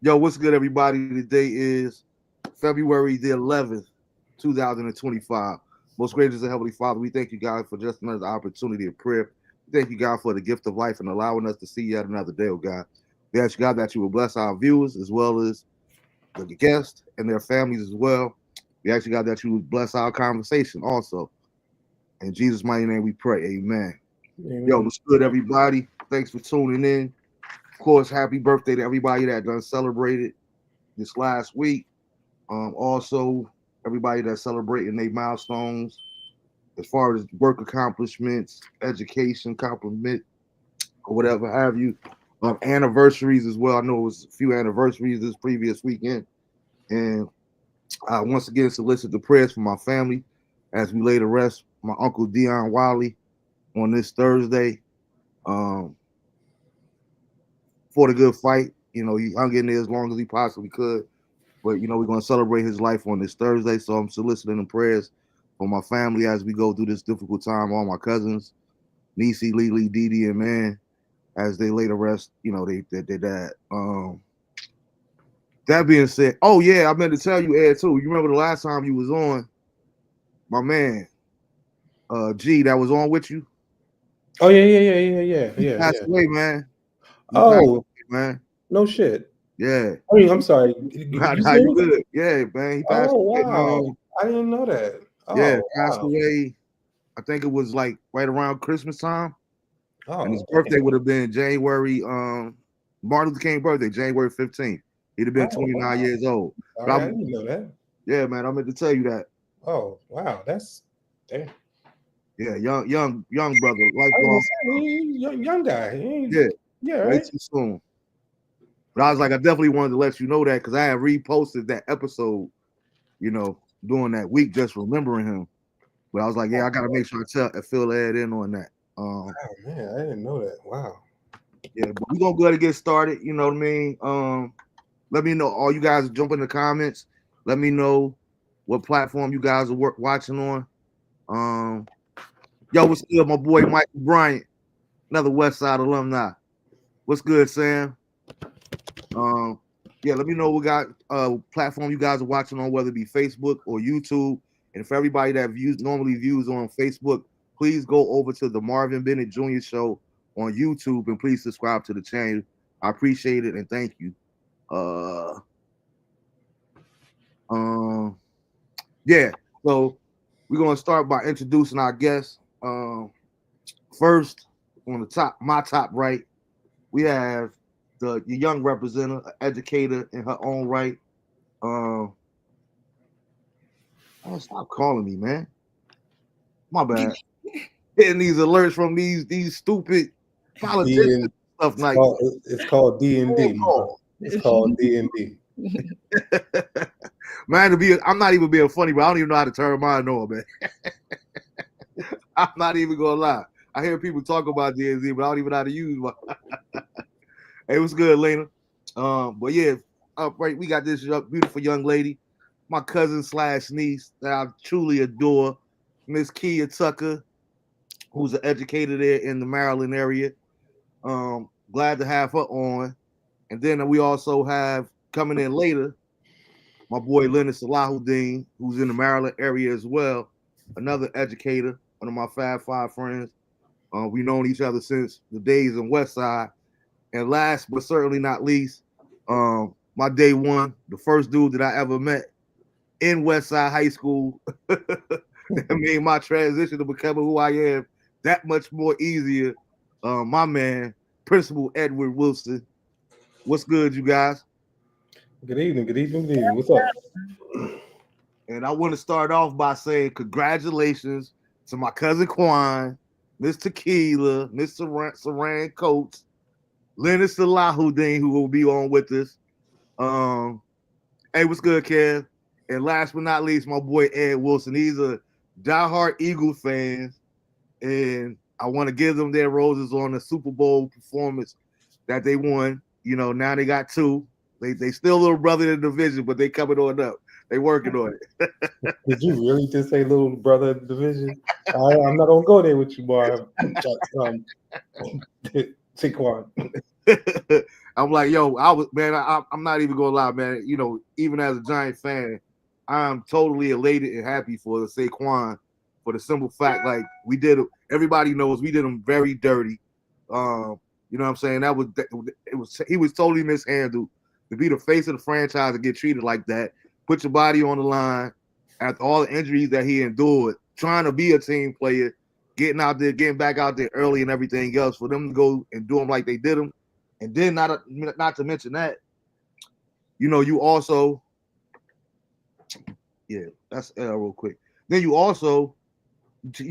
Yo, what's good, everybody? Today is February the 11th, 2025. Most gracious and Heavenly Father, we thank you, God, for just another opportunity of prayer. We thank you, God, for the gift of life and allowing us to see yet another day, oh God. We ask, God, that you will bless our viewers as well as the guests and their families as well. We ask, God, that you would bless our conversation also. In Jesus' mighty name we pray. Amen. Yo, what's good, everybody? Thanks for tuning in. Of course, happy birthday to everybody that done celebrated this last week. Also, everybody that's celebrating their milestones as far as work accomplishments, education, compliment, or whatever have you. Anniversaries as well. I know it was a few anniversaries this previous weekend. And I once again solicit the prayers for my family as we lay to rest my Uncle Dion Wiley on this Thursday. For the good fight. You know, he hung in there as long as he possibly could. But, you know, we're going to celebrate his life on this Thursday. So I'm soliciting the prayers for my family as we go through this difficult time. All my cousins, Niecy, Lily, Dee Dee, and Man, as they lay to rest, you know, they dad. That being said, oh, yeah, I meant to tell you, Ed, too. You remember the last time you was on, my man, G, that was on with you? Oh, yeah. He passed away, man. Oh, man. No shit. Yeah. I mean, I'm sorry. How you good? Yeah, man. He passed away. Wow. I didn't know that. Yeah, passed away. I think it was like right around Christmas time. And his birthday would have been January, Martin Luther King birthday, January 15th. He'd have been 29 years old. I didn't know that. Yeah, man. I meant to tell you that. Oh, wow. That's damn. Yeah, young brother. Young guy. Yeah, right. Way too soon. But I was like, I definitely wanted to let you know that because I had reposted that episode, you know, during that week, just remembering him. But I was like, yeah, I got to make sure I fill Ed in on that. Oh, man, I didn't know that. Wow. Yeah, but we're going to go ahead and get started. You know what I mean? Let me know. All you guys jump in the comments. Let me know what platform you guys are watching on. Yo, what's good, my boy Michael Bryant, another West Side alumni. What's good, Sam? Yeah, let me know what platform you guys are watching on, whether it be Facebook or YouTube. And for everybody that normally views on Facebook, please go over to the Marvin Bennett Jr. Show on YouTube and please subscribe to the channel. I appreciate it and thank you. Yeah, so we're gonna start by introducing our guests. First, on my top right, we have the young representative, educator in her own right. Stop calling me, man. My bad. Getting these alerts from these stupid politicians stuff like it's called D&D. It's called D&D. Man, I'm not even being funny, but I don't even know how to turn mine on, man. I'm not even gonna lie. I hear people talk about D&D, but I don't even know how to use one. Hey, what's good, Lena? But yeah, right, we got this beautiful young lady, my cousin / niece that I truly adore, Miss Kia Tucker, who's an educator there in the Maryland area. Glad to have her on. And then we also have coming in later, my boy Leonard Salahuddin, who's in the Maryland area as well, another educator, one of my Fab Five friends. We've known each other since the days in West Side. And last but certainly not least, my day one, the first dude that I ever met in West Side High School. That made my transition to becoming who I am that much more easier. My man, Principal Edward Wilson. What's good, you guys? Good evening. What's up? And I want to start off by saying congratulations to my cousin Quan, Miss Tequila, Miss Saran Coates, Leonard Salahuddin, who will be on with us. Hey, what's good, Kev? And last but not least, my boy Ed Wilson. He's a diehard Eagles fan, and I want to give them their roses on the Super Bowl performance that they won. You know, now they got two. They still little brother in the division, but they coming on up. They working on it. Did you really just say little brother division? I'm not gonna go there with you, Marv. Saquon. I'm like, I'm not even gonna lie, man. You know, even as a Giant fan, I'm totally elated and happy for the Saquon for the simple fact, like everybody knows we did him very dirty. You know what I'm saying? He was totally mishandled to be the face of the franchise and get treated like that. Put your body on the line after all the injuries that he endured, trying to be a team player, getting back out there early and everything else. For them to go and do him like they did him, and then not to mention that, you know, you also, that's real quick. Then you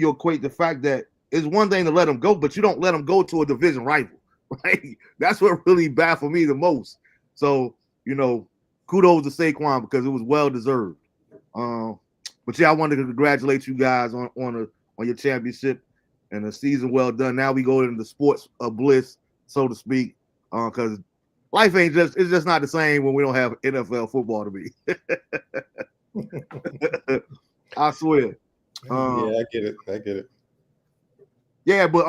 equate the fact that it's one thing to let him go, but you don't let him go to a division rival, right? That's what really baffled me the most. So, you know, kudos to Saquon because it was well deserved. But yeah, I wanted to congratulate you guys on your championship and the season well done. Now we go into the sports of bliss, so to speak, because life it's just not the same when we don't have NFL football to be. I swear. I get it. Yeah, but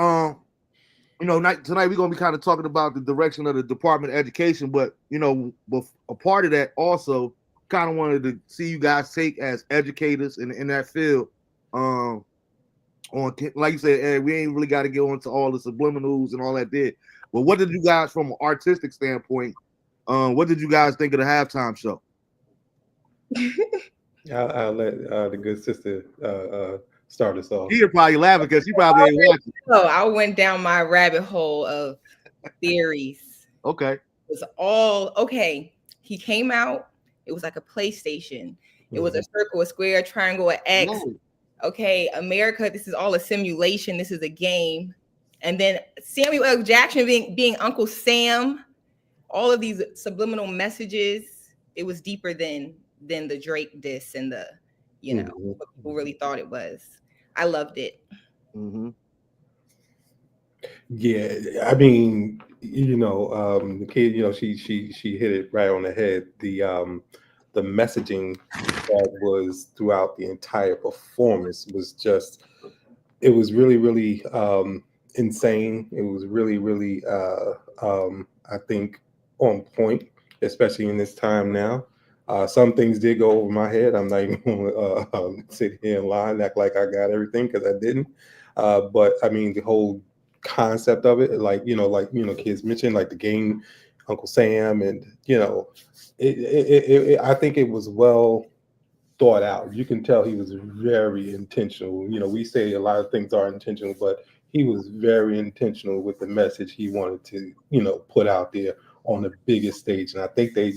you know, tonight we're gonna be kind of talking about the direction of the Department of Education, but you know, a part of that also kind of wanted to see you guys take as educators in that field. On like you said, we ain't really got to go into all the subliminals and all that there. But what did you guys, from an artistic standpoint, what did you guys think of the halftime show? I'll let the good sister start us off. She'll probably laughing because she probably ain't watching. Oh, I went down my rabbit hole of theories. Okay. It was all okay. He came out. It was like a PlayStation. It was a circle, a square, a triangle, an X. No. Okay, America, this is all a simulation. This is a game. And then Samuel L. Jackson being Uncle Sam, all of these subliminal messages. It was deeper than the Drake diss and the, you know, what people really thought it was. I loved it. Mm-hmm. Yeah, I mean, you know, the kid, you know, she hit it right on the head. The messaging that was throughout the entire performance was just, it was really, really insane. It was really, really, I think, on point, especially in this time now. Some things did go over my head. I'm not even going to sit here and lie and act like I got everything, because I didn't. But I mean, the whole concept of it, like kids mentioned, like the game, Uncle Sam, and you know, I think it was well thought out. You can tell he was very intentional. You know, we say a lot of things are intentional, but he was very intentional with the message he wanted to, you know, put out there on the biggest stage. And I think they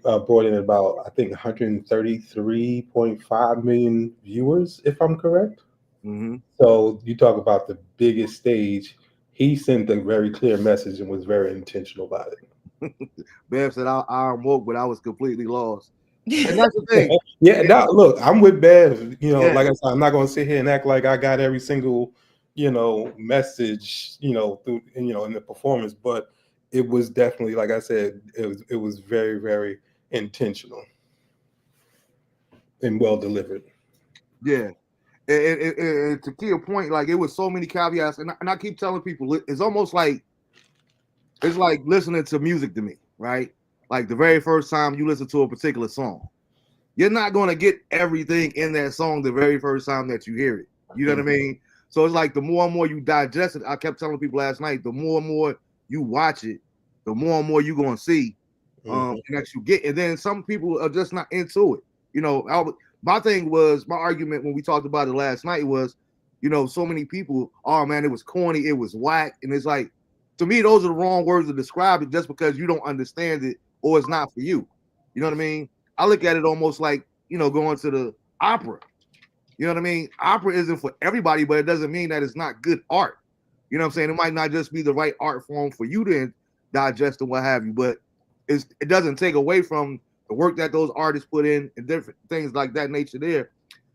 brought in about 133.5 million viewers, if I'm correct. Mm-hmm. So you talk about the biggest stage. He sent a very clear message and was very intentional about it. Bev said, I'm woke, but I was completely lost. And that's the thing. Yeah, now look, I'm with Bev. You know, like I said, I'm not going to sit here and act like I got every single, you know, message, you know, through, you know, in the performance, but it was definitely, like I said, it was very, very intentional and well delivered. Yeah. And to key a point, like, it was so many caveats, and I keep telling people, it's almost like, it's like listening to music to me, right? Like the very first time you listen to a particular song, you're not going to get everything in that song the very first time that you hear it. You know what I mean? So it's like the more and more you digest it, I kept telling people last night, the more and more you watch it, the more and more you're going to see and that you get. And then some people are just not into it. You know, my argument when we talked about it last night was, you know, so many people, oh man, it was corny, it was whack. And it's like, to me, those are the wrong words to describe it just because you don't understand it or it's not for you. You know what I mean? I look at it almost like, you know, going to the opera. You know what I mean? Opera isn't for everybody, but it doesn't mean that it's not good art. You know what I'm saying? It might not just be the right art form for you to digest and what have you, but it doesn't take away from the work that those artists put in and different things like that nature there.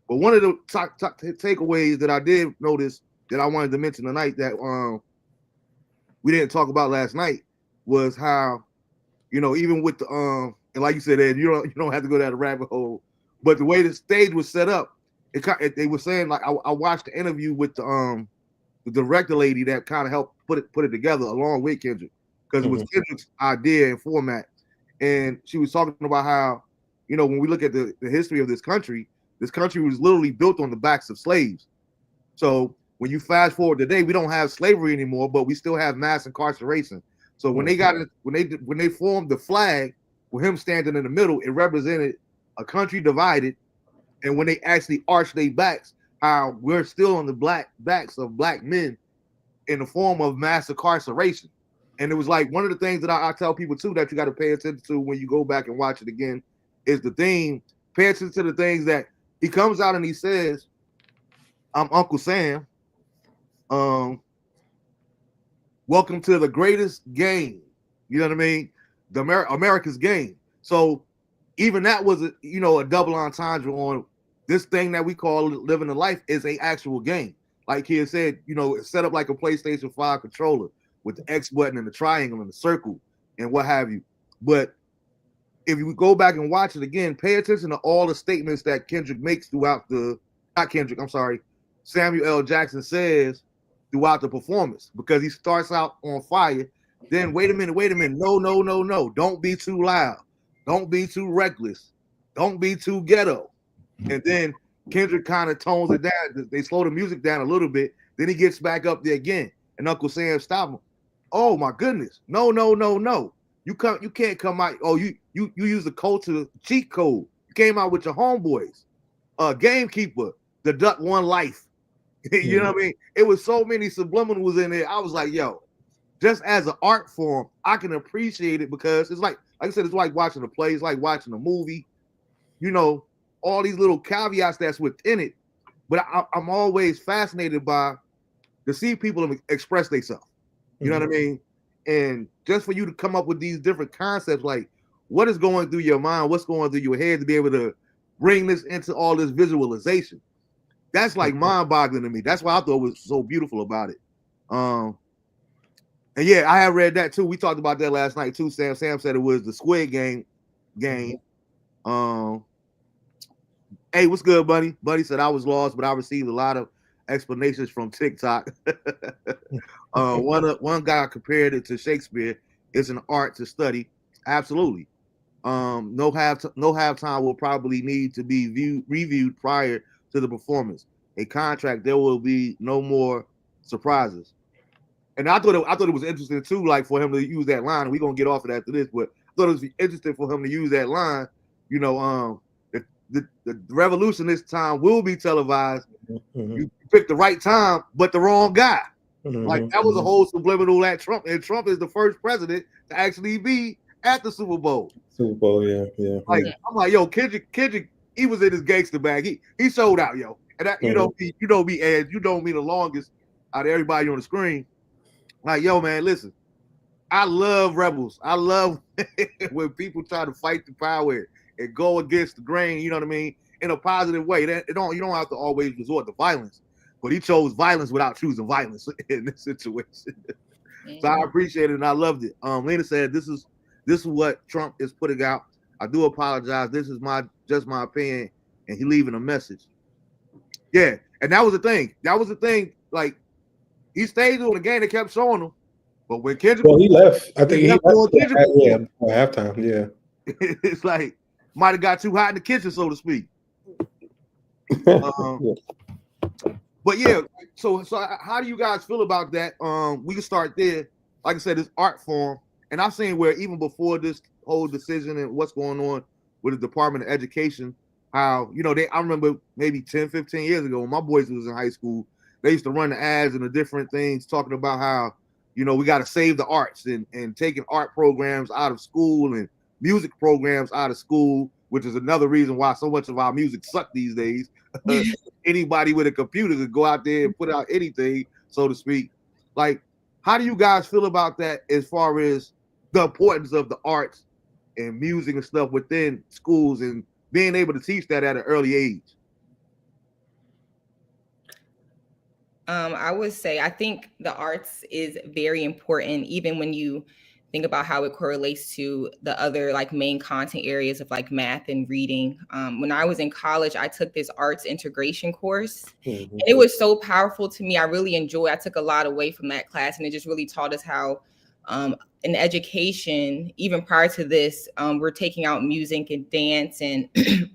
But one of the takeaways that I did notice that I wanted to mention tonight that we didn't talk about last night was how, you know, even with the and like you said, Ed, you don't have to go down the rabbit hole, but the way the stage was set up, they were saying, like, I watched the interview with the the director lady that kind of helped put it together along with Kendrick, because it was Kendrick's idea and format. And she was talking about how, when we look at the history of this country was literally built on the backs of slaves. So when you fast forward today, we don't have slavery anymore, but we still have mass incarceration. So when they formed the flag with him standing in the middle, it represented a country divided. And when they actually arched their backs, how we're still on the backs of black men in the form of mass incarceration. And it was like one of the things that I tell people too that you got to pay attention to when you go back and watch it again is the theme. Pay attention to the things that he comes out and he says, "I'm Uncle Sam. Welcome to the greatest game." You know what I mean? The America's game. So even that was a double entendre on this thing that we call living a life is a actual game. Like he had said, it's set up like a PlayStation 5 controller with the X button and the triangle and the circle and what have you. But if you go back and watch it again, pay attention to all the statements that Kendrick makes throughout Samuel L. Jackson says throughout the performance, because he starts out on fire. Then wait a minute. No. Don't be too loud. Don't be too reckless. Don't be too ghetto. And then Kendrick kind of tones it down. They slow the music down a little bit. Then he gets back up there again. And Uncle Sam stopped him. Oh my goodness. No. You can't come out. Oh, you use the culture cheat code. You came out with your homeboys. Gamekeeper, the Duck One Life. You know what I mean? It was so many subliminals in there. I was like, yo, just as an art form, I can appreciate it because it's like I said, it's like watching a play, it's like watching a movie, all these little caveats that's within it. But I'm always fascinated by to see people express themselves. You know what I mean? And just for you to come up with these different concepts, like what is going through your mind, what's going through your head to be able to bring this into all this visualization. That's like mind-boggling to me. That's why I thought it was so beautiful about it. And yeah, I have read that too. We talked about that last night too. Sam said it was the Squid Game. Hey, what's good, buddy? Buddy said I was lost, but I received a lot of explanations from TikTok. One guy compared it to Shakespeare. It's an art to study. Absolutely. No halftime will probably need to be reviewed prior to the performance. A contract, there will be no more surprises. And I thought it was interesting too, like for him to use that line. We're gonna get off of that after this, but I thought it was interesting for him to use that line. The revolution this time will be televised. You picked the right time, but the wrong guy. Like that was a whole subliminal at Trump, and Trump is the first president to actually be at the Super Bowl. Yeah. Like I'm like, yo, Kendrick, he was in his gangster bag. He sold out, yo. And that, you know me, Ed. You know me the longest out of everybody on the screen. Like, yo, man, listen. I love rebels. I love when people try to fight the power and go against the grain. You know what I mean? In a positive way. You don't have to always resort to violence. But he chose violence without choosing violence in this situation. So I appreciate it and I loved it. Lena said, "This is what Trump is putting out. I do apologize. This is just my opinion." And he leaving a message. Yeah, and that was the thing. Like he stayed doing the game. They kept showing him, but when Kendrick, he left. I think he left at halftime. Yeah, it's like might have got too hot in the kitchen, so to speak. But yeah, so how do you guys feel about that? We can start there. Like I said, it's art form, and I've seen where even before this whole decision and what's going on with the Department of Education, how I remember maybe 10, 15 years ago when my boys was in high school, they used to run the ads and the different things talking about how we got to save the arts and taking art programs out of school and music programs out of school, which is another reason why so much of our music sucks these days. Anybody with a computer can go out there and put out anything, so to speak. Like, how do you guys feel about that as far as the importance of the arts and music and stuff within schools and being able to teach that at an early age? I would say I think the arts is very important, even when you think about how it correlates to the other like main content areas of like math and reading. When I was in college, I took this arts integration course, and it was so powerful to me. I really enjoyed. I took a lot away from that class, and it just really taught us how in education, even prior to this, we're taking out music and dance and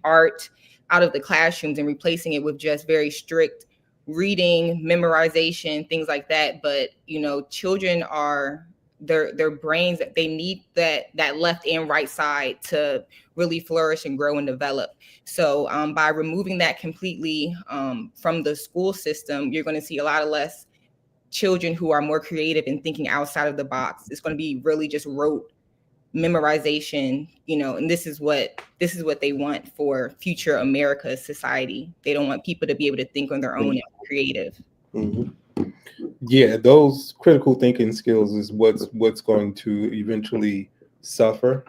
art out of the classrooms and replacing it with just very strict reading, memorization, things like that. But you know, children are their brains, they need that left and right side to really flourish and grow and develop. So by removing that completely from the school system, you're going to see a lot of less children who are more creative and thinking outside of the box. It's going to be really just rote memorization, you know, and this is what they want for future America's society. They don't want people to be able to think on their own and be creative. Yeah, those critical thinking skills is what's going to eventually suffer.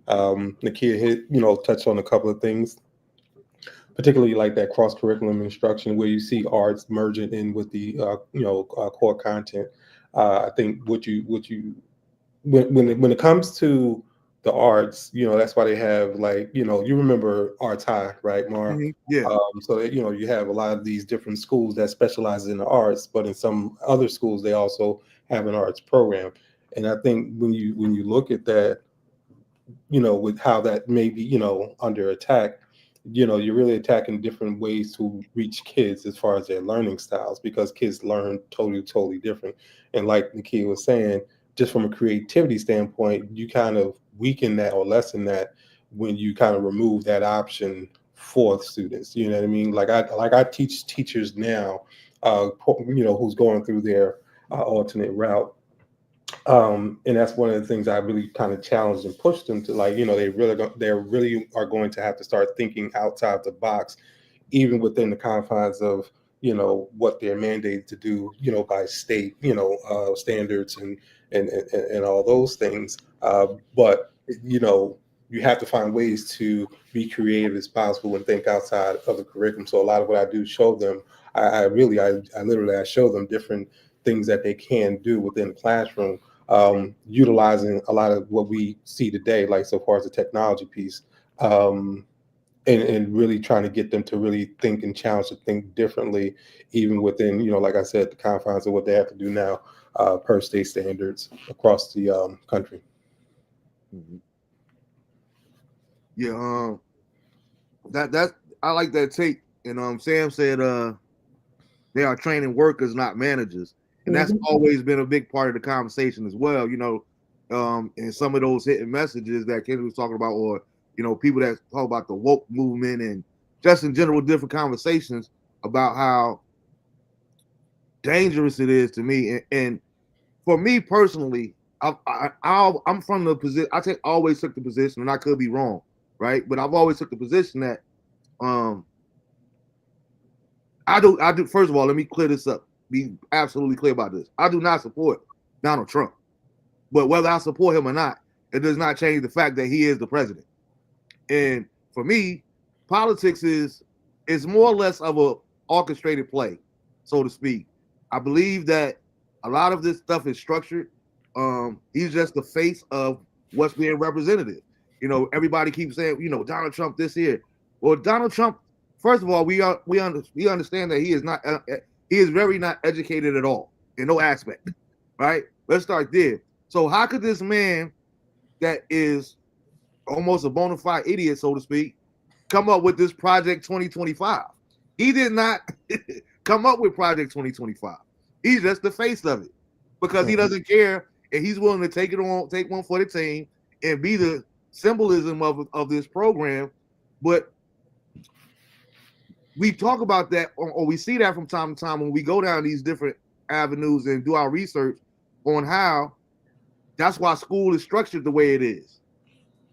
Nakia touched on a couple of things, particularly like that cross curriculum instruction where you see arts merging in with the core content. I think when it comes to the arts, that's why they have you remember Arts High, right, Marv? Yeah. So that, you have a lot of these different schools that specialize in the arts, but in some other schools they also have an arts program. And I think when you look at that, with how that may be, under attack, you're really attacking different ways to reach kids as far as their learning styles, because kids learn totally different. And like Nakia was saying, just from a creativity standpoint, you kind of weaken that or lessen that when you kind of remove that option for students. You know what I mean? Like I teach teachers now, who's going through their alternate route. And that's one of the things I really kind of challenged and pushed them to, they really are going to have to start thinking outside the box, even within the confines of what they're mandated to do by state standards and all those things, but you have to find ways to be creative as possible and think outside of the curriculum. So a lot of what I do show them, I literally show them different things that they can do within the classroom, utilizing a lot of what we see today, like so far as the technology piece, and really trying to get them to really think and challenge to think differently, even within, like I said, the confines of what they have to do now per state standards across the country. Yeah, that I like that take. And Sam said they are training workers, not managers. And that's always been a big part of the conversation as well, and some of those hidden messages that Kenny was talking about, or, people that talk about the woke movement and just in general different conversations about how dangerous it is to me. And for me personally, I'm from the position, always took the position, and I could be wrong, right? But I've always took the position that I do. First of all, let me clear this up. Be absolutely clear about this. I do not support Donald Trump, but whether I support him or not, it does not change the fact that he is the president. And for me, politics is more or less of a orchestrated play, so to speak. I believe that a lot of this stuff is structured. He's just the face of what's being represented. Everybody keeps saying, Donald Trump this here. Well, Donald Trump, first of all, we understand that he is not. He is very not educated at all in no aspect, right? Let's start there. So how could this man that is almost a bona fide idiot, so to speak, come up with this Project 2025? He did not come up with Project 2025. He's just the face of it because he doesn't care, and he's willing to take one for the team and be the symbolism of this program. But we talk about that, or we see that from time to time when we go down these different avenues and do our research on how that's why school is structured the way it is.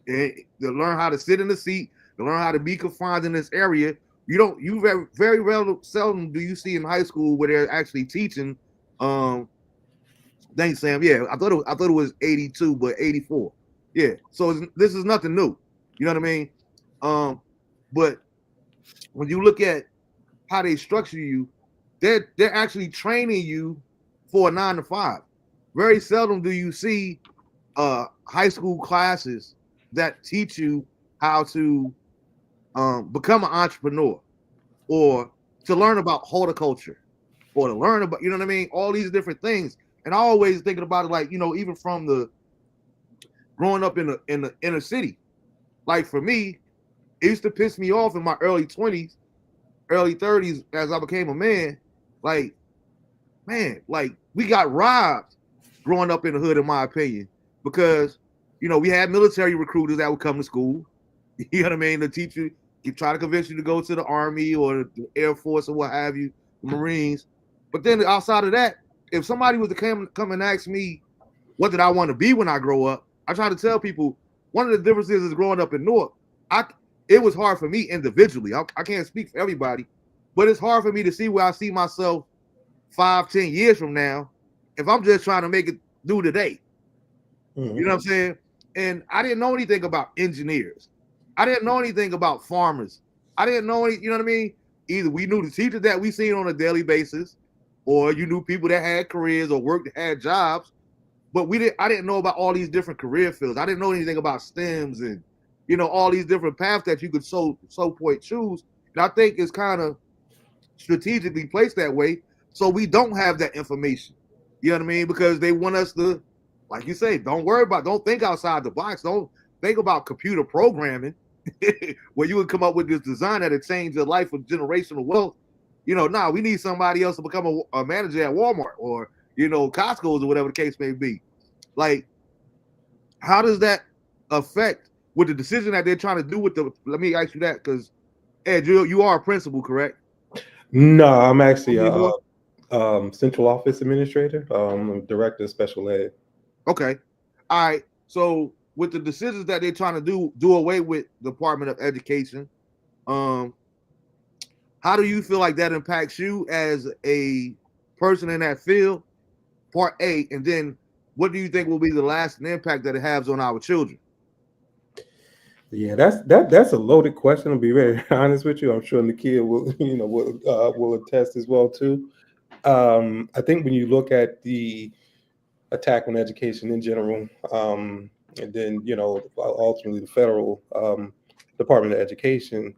And to learn how to sit in the seat, to learn how to be confined in this area. You very, very seldom do you see in high school where they're actually teaching. Thanks, Sam. Yeah, I thought it was 82, but 84. Yeah, so this is nothing new. You know what I mean? But when you look at how they structure you, they're actually training you for a 9 to 5. Very seldom do you see high school classes that teach you how to become an entrepreneur, or to learn about horticulture, or to learn about, you know what I mean, all these different things. And I always thinking about it, like, you know, even from the growing up in the inner city. Like for me, it used to piss me off in my early 20s, early 30s as I became a man. Like, man, like we got robbed growing up in the hood, in my opinion, because, you know, we had military recruiters that would come to school, you know what I mean, to teach you, try to convince you to go to the Army or the Air Force or what have you, the Marines. But then outside of that, if somebody was to come and ask me what did I want to be when I grow up, I try to tell people one of the differences is growing up in North. It was hard for me individually. I can't speak for everybody, but it's hard for me to see where I see myself 5-10 years from now if I'm just trying to make it through today. Mm-hmm. You know what I'm saying? And I didn't know anything about engineers. I didn't know anything about farmers. I didn't know any, you know what I mean? Either we knew the teachers that we seen on a daily basis, or you knew people that had careers or worked, had jobs, but I didn't know about all these different career fields. I didn't know anything about STEMs and, you know, all these different paths that you could so point choose. And I think it's kind of strategically placed that way so we don't have that information. You know what I mean? Because they want us to, like you say, don't think outside the box. Don't think about computer programming where you would come up with this design that'll change your life with generational wealth. You know, we need somebody else to become a manager at Walmart or, you know, Costco's or whatever the case may be. Like, how does that affect with the decision that they're trying to do with let me ask you that, because Ed, you are a principal, correct? No, I'm actually a central office administrator, director of special ed. Okay. All right. So with the decisions that they're trying to do away with the Department of Education, how do you feel like that impacts you as a person in that field? Part A, and then what do you think will be the lasting impact that it has on our children? Yeah, that's a loaded question. To be very honest with you, I'm sure Nakia will attest as well too. I think when you look at the attack on education in general, and then, you know, ultimately the federal Department of Education,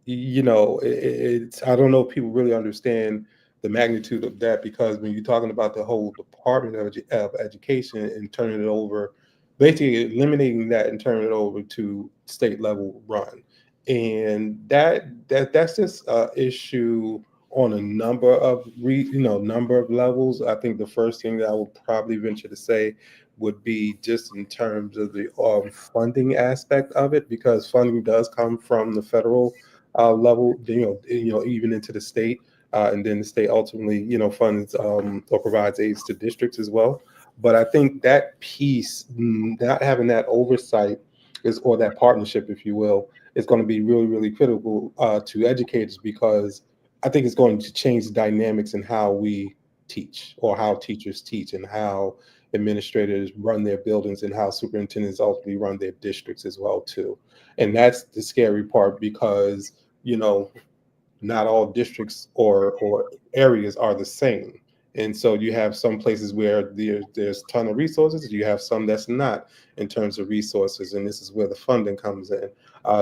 you know, it's I don't know if people really understand the magnitude of that, because when you're talking about the whole Department of Education and turning it over, basically eliminating that and turning it over to state level run, and that's just an issue on a number of levels. I think the first thing that I would probably venture to say would be just in terms of the funding aspect of it, because funding does come from the federal level, even into the state. And then the state ultimately, you know, funds or provides aids to districts as well. But I think that piece, not having that oversight or that partnership, if you will, is going to be really, really critical to educators, because I think it's going to change the dynamics in how we teach, or how teachers teach, and how administrators run their buildings, and how superintendents ultimately run their districts as well too. And that's the scary part, because, you know, not all districts or areas are the same. And so you have some places where there's a ton of resources. You have some that's not in terms of resources. And this is where the funding comes in.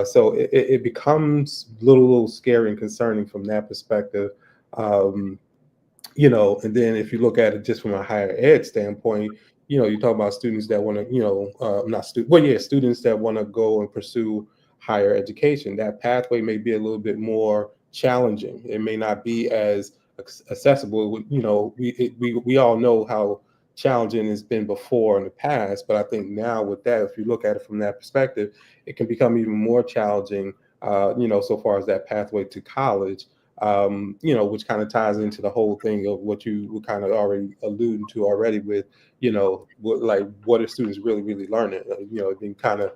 So it becomes a little scary and concerning from that perspective. You know, and then if you look at it just from a higher ed standpoint, you know, you talk about students that want to, you know, students that want to go and pursue higher education. That pathway may be a little bit more challenging. It may not be as accessible. You know, we all know how challenging it's been before in the past, but I think now with that, if you look at it from that perspective, it can become even more challenging, you know, so far as that pathway to college, you know, which kind of ties into the whole thing of what you were kind of already alluding to already with, you know, what are students really, really learning? You know, being kind of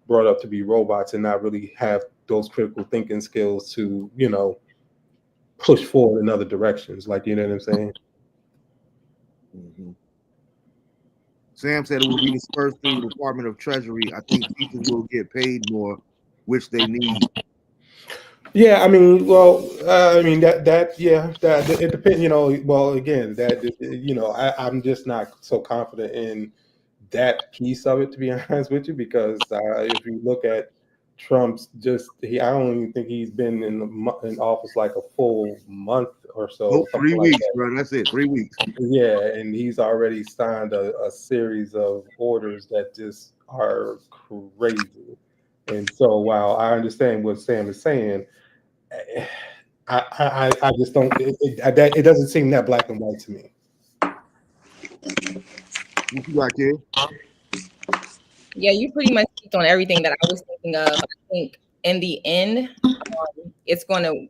brought up to be robots and not really have those critical thinking skills to, you know, push forward in other directions. Like, you know what I'm saying? Mm-hmm. Sam said it will be dispersed through the Department of Treasury. I think teachers will get paid more, which they need. Yeah, I mean, well, that it depends. You know, well, again, that, you know, I'm just not so confident in that piece of it, to be honest with you, because if you look at Trump's I don't even think he's been in office like a full month or so, Nope, something 3 like weeks, that. bro. That's it. 3 weeks. Yeah, and he's already signed a series of orders that just are crazy. And so while I understand what Sam is saying, I just don't. It doesn't seem that black and white to me. What you got, kid? Yeah, you pretty much speak on everything that I was thinking of. I think in the end, it's going to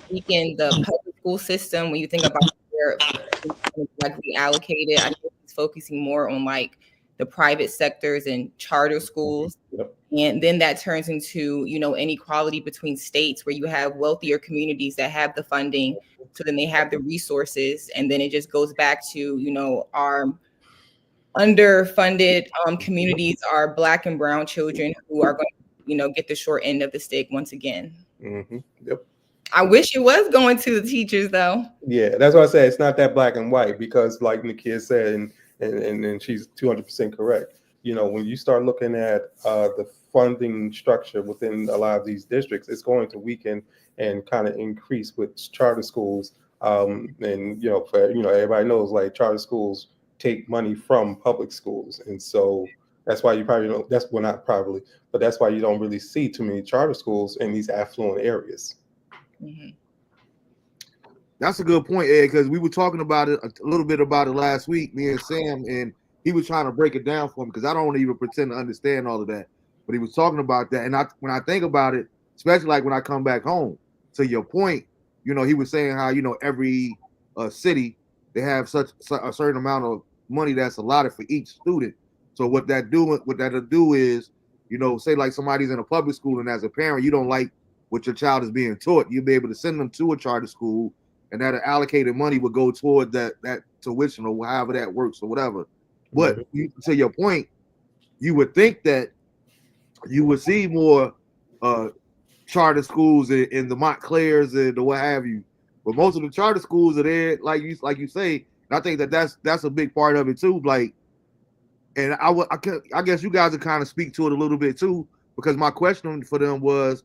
weaken the public school system when you think about where it's like reallocated. I think he's focusing more on like the private sectors and charter schools. Yep. And then that turns into, inequality between states where you have wealthier communities that have the funding. So then they have the resources. And then it just goes back to, our underfunded communities are Black and brown children who are going to, get the short end of the stick once again. Mm-hmm. Yep. I wish it was going to the teachers though. Yeah, that's why I say it's not that black and white, because like Nakia said, and she's 200% correct. When you start looking at the funding structure within a lot of these districts, it's going to weaken and kind of increase with charter schools. And everybody knows, like, charter schools take money from public schools, and so that's why you probably don't. That's well, not probably, but that's why you don't really see too many charter schools in these affluent areas. Mm-hmm. That's a good point, Ed, because we were talking about it a little bit about it last week, me and Sam, and he was trying to break it down for me because I don't even pretend to understand all of that. But he was talking about that, and when I think about it, especially like when I come back home, to your point, he was saying how every city, they have such a certain amount of money that's allotted for each student. So what that'll do is, say like somebody's in a public school, and as a parent, you don't like what your child is being taught, you'll be able to send them to a charter school, and that allocated money would go toward that tuition or however that works or whatever. But to your point, you would think that you would see more charter schools in the Montclairs and the what have you. But most of the charter schools are there, like you say. And I think that's a big part of it too. Like, and I guess you guys will kind of speak to it a little bit too, because my question for them was,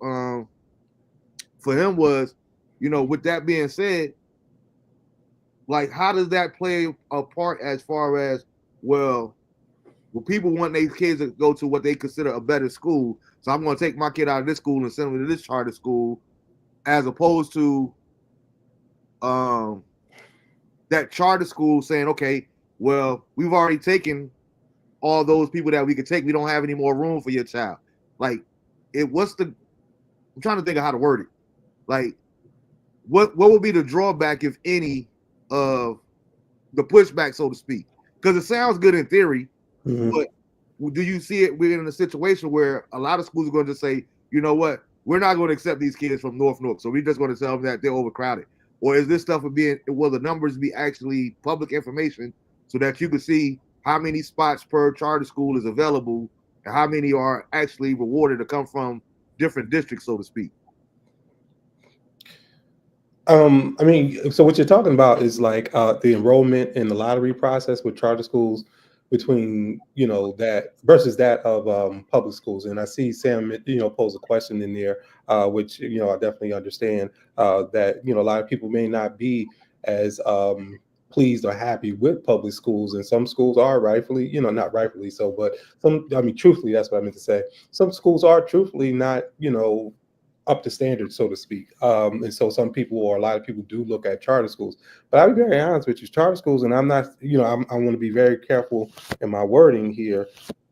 with that being said, like, how does that play a part as far as, well, people want their kids to go to what they consider a better school, so I'm going to take my kid out of this school and send them to this charter school, as opposed to that charter school saying, okay, well, we've already taken all those people that we could take. We don't have any more room for your child. Like, I'm trying to think of how to word it. Like, what would be the drawback, if any, of the pushback, so to speak? Because it sounds good in theory, but do you see it? We're in a situation where a lot of schools are going to say, you know what, we're not going to accept these kids from North Newark, so we're just going to tell them that they're overcrowded. Or is this stuff will the numbers be actually public information so that you can see how many spots per charter school is available and how many are actually rewarded to come from different districts, so to speak? I mean, so what you're talking about is like the enrollment in the lottery process with charter schools, between that versus that of public schools. And I see Sam pose a question in there, which I definitely understand that a lot of people may not be as pleased or happy with public schools, and some schools are rightfully, not rightfully so, but truthfully, that's what I meant to say. Some schools are truthfully not up to standard, so to speak. And so some people, or a lot of people, do look at charter schools. But I'll be very honest with you, charter schools, and I'm not, I want to be very careful in my wording here,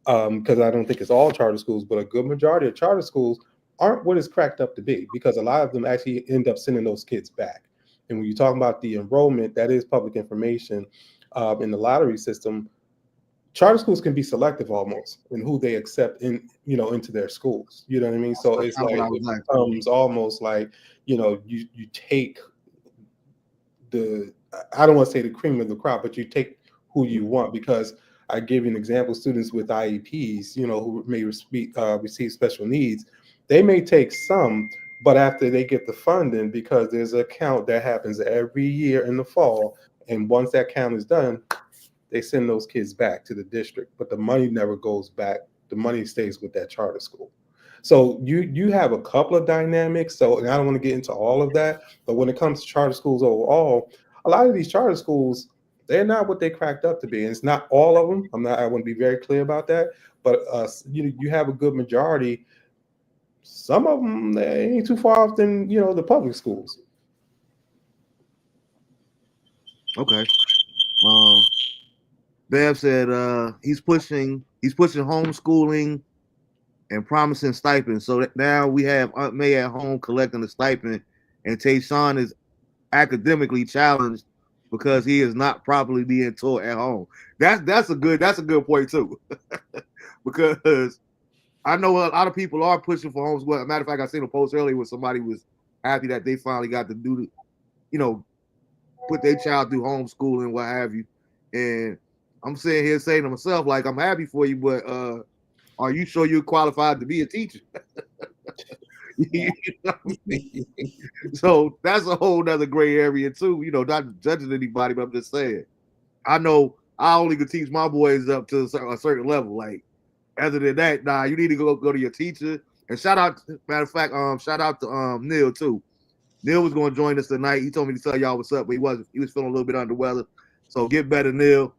because I don't think it's all charter schools, but a good majority of charter schools aren't what it's cracked up to be, because a lot of them actually end up sending those kids back. And when you talk about the enrollment, that is public information in the lottery system. Charter schools can be selective almost in who they accept into their schools. You know what I mean? So it's like, it becomes almost like, you take I don't want to say the cream of the crop, but you take who you want. Because I give you an example, students with IEPs, who may receive special needs, they may take some, but after they get the funding, because there's a count that happens every year in the fall, and once that count is done, they send those kids back to the district, but the money never goes back. The money stays with that charter school. So you have a couple of dynamics. So, and I don't want to get into all of that, but when it comes to charter schools overall, a lot of these charter schools, they're not what they cracked up to be. And it's not all of them. I want to be very clear about that. But you have a good majority. Some of them, they ain't too far off than the public schools. Okay. Bev said he's pushing homeschooling and promising stipends. So that now we have Aunt May at home collecting the stipend, and Tayshawn is academically challenged because he is not properly being taught at home. That's a good point too. Because I know a lot of people are pushing for homeschooling. As a matter of fact, I seen a post earlier where somebody was happy that they finally got to do put their child through homeschooling, what have you. And I'm sitting here saying to myself, like, I'm happy for you, but are you sure you're qualified to be a teacher? So that's a whole nother gray area too. Not judging anybody, but I'm just saying. I know I only could teach my boys up to a certain level. Like, other than that, you need to go to your teacher. And shout out, matter of fact, shout out to Neil too. Neil was going to join us tonight. He told me to tell y'all what's up, but he was feeling a little bit under weather. So get better, Neil.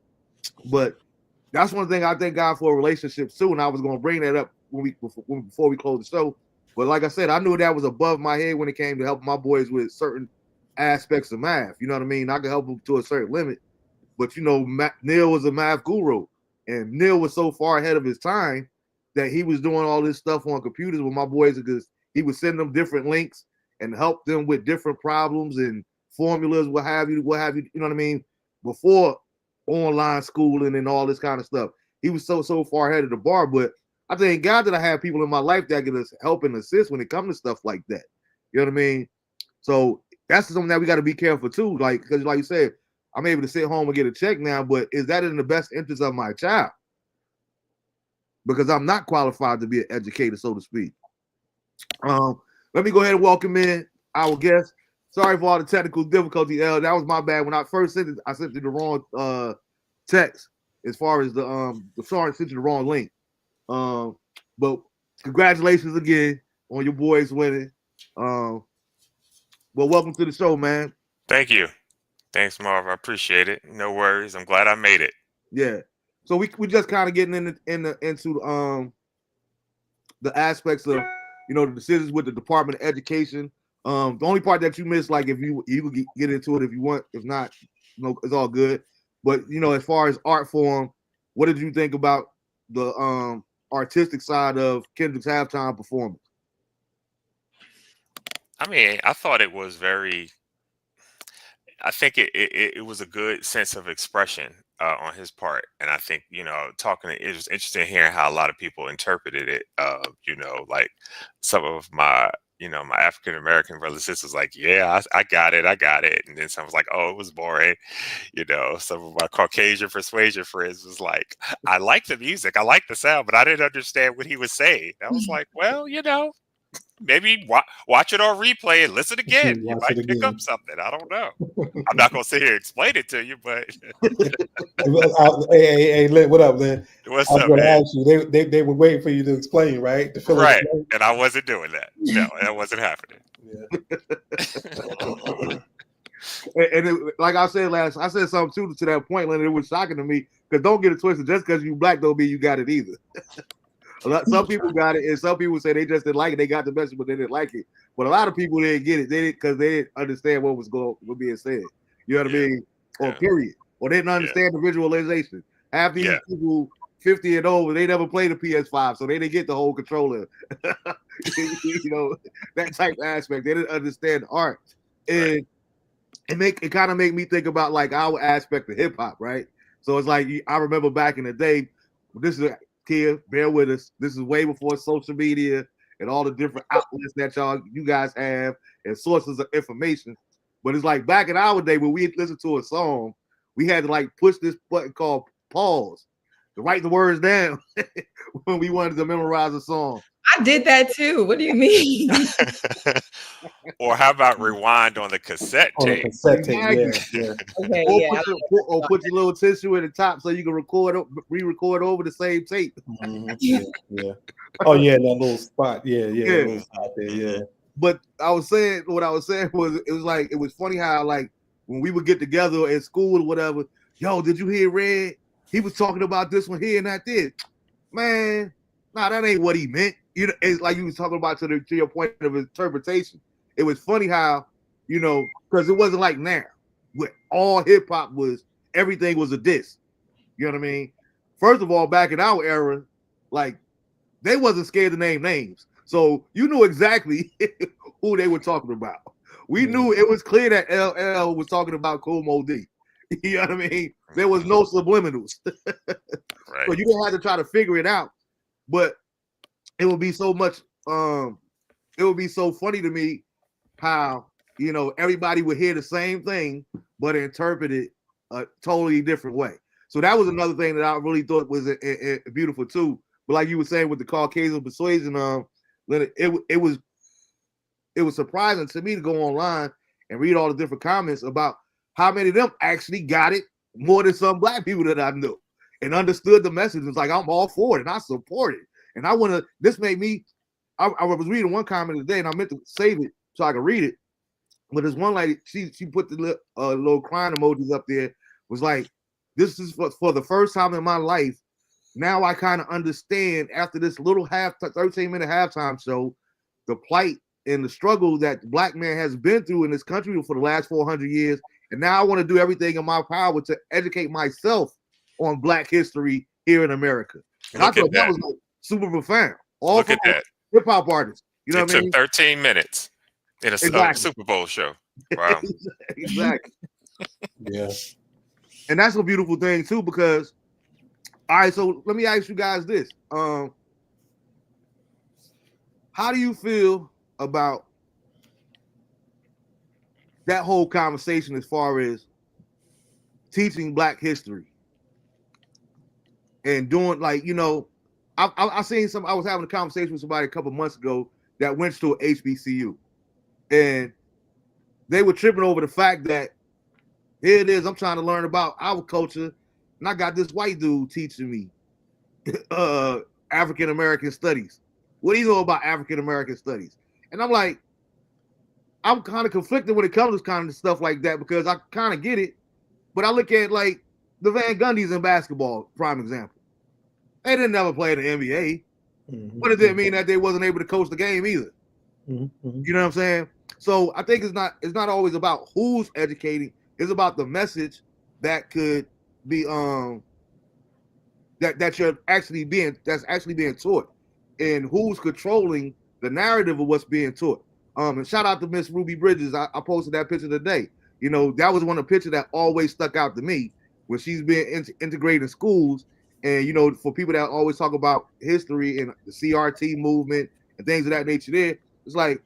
But that's one thing I thank God for relationships too. And I was going to bring that up before we close the show. But like I said, I knew that was above my head when it came to helping my boys with certain aspects of math. You know what I mean? I could help them to a certain limit. But, Neil was a math guru. And Neil was so far ahead of his time that he was doing all this stuff on computers with my boys because he would send them different links and help them with different problems and formulas, what have you, you know what I mean? Before online schooling and all this kind of stuff. He was so far ahead of the bar. But I thank God that I have people in my life that can help and assist when it comes to stuff like that. You know what I mean? So that's something that we got to be careful too. Like, because like you said, I'm able to sit home and get a check now, but is that in the best interest of my child? Because I'm not qualified to be an educator, so to speak. Let me go ahead and welcome in our guest. Sorry for all the technical difficulties, That was my bad. When I first sent it, I sent you the wrong text as far as the sorry, sent you the wrong link. But congratulations again on your boys winning. Well, welcome to the show, man. Thank you. Thanks, Marv. I appreciate it. No worries. I'm glad I made it. Yeah. So we just kind of getting into the aspects of the decisions with the Department of Education. The only part that you missed, like if you could get into it if you want, if not, it's all good. But as far as art form, what did you think about the artistic side of Kendrick's halftime performance? I mean, I thought it was I think it was a good sense of expression on his part. And I think, it was interesting hearing how a lot of people interpreted it. Like some of my African-American brothers and sisters like, yeah, I got it. And then some was like, oh, it was boring. Some of my Caucasian persuasion friends was like, I like the music. I like the sound, but I didn't understand what he was saying. I was like, well, maybe watch it on replay and listen again. You might pick up something. I don't know. I'm not going to sit here and explain it to you, but. Hey, Lynn, what up, Lynn? What's I was up, going to man? ask you. They were waiting for you to explain, right? Right. And I wasn't doing that. No, that wasn't happening. Yeah. And like I said I said something too to that point, Lynn. It was shocking to me because don't get it twisted. Just because you black don't mean you got it either. Some people got it, and some people say they just didn't like it. They got the message, but they didn't like it. But a lot of people didn't get it. They didn't because they didn't understand what was being said. You know what I mean? Or period. Or they didn't understand the visualization. Half these people 50 and over, they never played a PS5, so they didn't get the whole controller. That type of aspect. They didn't understand the art. And it kind of make me think about like our aspect of hip hop, right? So it's like I remember back in the day, this is kid, bear with us. This is way before social media and all the different outlets that you guys have and sources of information. But it's like back in our day when we listened to a song, we had to like push this button called pause. to write the words down when we wanted to memorize a song. I did that too. What do you mean? Or how about rewind on the cassette On a tape? cassette tape, yeah, Exactly. yeah. Okay, Or yeah. put your little tissue at the top so you can re-record over the same tape. Yeah. Oh yeah, that little spot. Yeah, Yeah. that little spot there, yeah. But what I was saying was it was like, it was funny how like when we would get together at school or whatever, yo, did you hear Red? He was talking about this one here and that did. Man, nah, that ain't what he meant. You know, it's like you was talking about to your point of interpretation. It was funny how, you know, because it wasn't like now, where all hip hop was, everything was a diss. You know what I mean? First of all, back in our era, like they wasn't scared to name names. So you knew exactly who they were talking about. We knew it was clear that LL was talking about Kool Moe Dee. You know what I mean? There was no subliminals. Right. So you didn't have to try to figure it out. But it would be so much, it would be so funny to me how, you know, everybody would hear the same thing, but interpret it a totally different way. So that was another thing that I really thought was beautiful too. But like you were saying with the Caucasian persuasion, it was surprising to me to go online and read all the different comments about how many of them actually got it more than some black people that I knew and understood the message. It's like, I'm all for it and I support it. And I want to, this made me, I was reading one comment today and I meant to save it so I could read it. But there's one lady, she put the little crying emojis up there, was like, this is for the first time in my life. Now I kind of understand after this little 13-minute halftime show, the plight and the struggle that the black man has been through in this country for the last 400 years. And now I want to do everything in my power to educate myself on black history here in America. And I thought that was like super profound. All Look at that. Hip hop artists. You know what I mean? It took 13 minutes in a Super Bowl show. Wow. Exactly. Yeah. And that's a beautiful thing too, because all right, so let me ask you guys this. How do you feel about that whole conversation as far as teaching black history and doing, like, you know, I seen some, I was having a conversation with somebody a couple months ago that went to a HBCU and they were tripping over the fact that here it is, I'm trying to learn about our culture and I got this white dude teaching me African American studies. What do you know about African American studies? And I'm like, I'm kind of conflicted when it comes to kind of stuff like that because I kind of get it, but I look at like the Van Gundys in basketball, prime example. They didn't never play in the NBA. What does it mean that they wasn't able to coach the game either? You know what I'm saying? So I think it's not always about who's educating. It's about the message that could be that's actually being taught, and who's controlling the narrative of what's being taught. And shout out to Miss Ruby Bridges. I posted that picture today. You know, that was one of the pictures that always stuck out to me when she's being integrated in schools. And, you know, for people that always talk about history and the CRT movement and things of that nature there, it's like,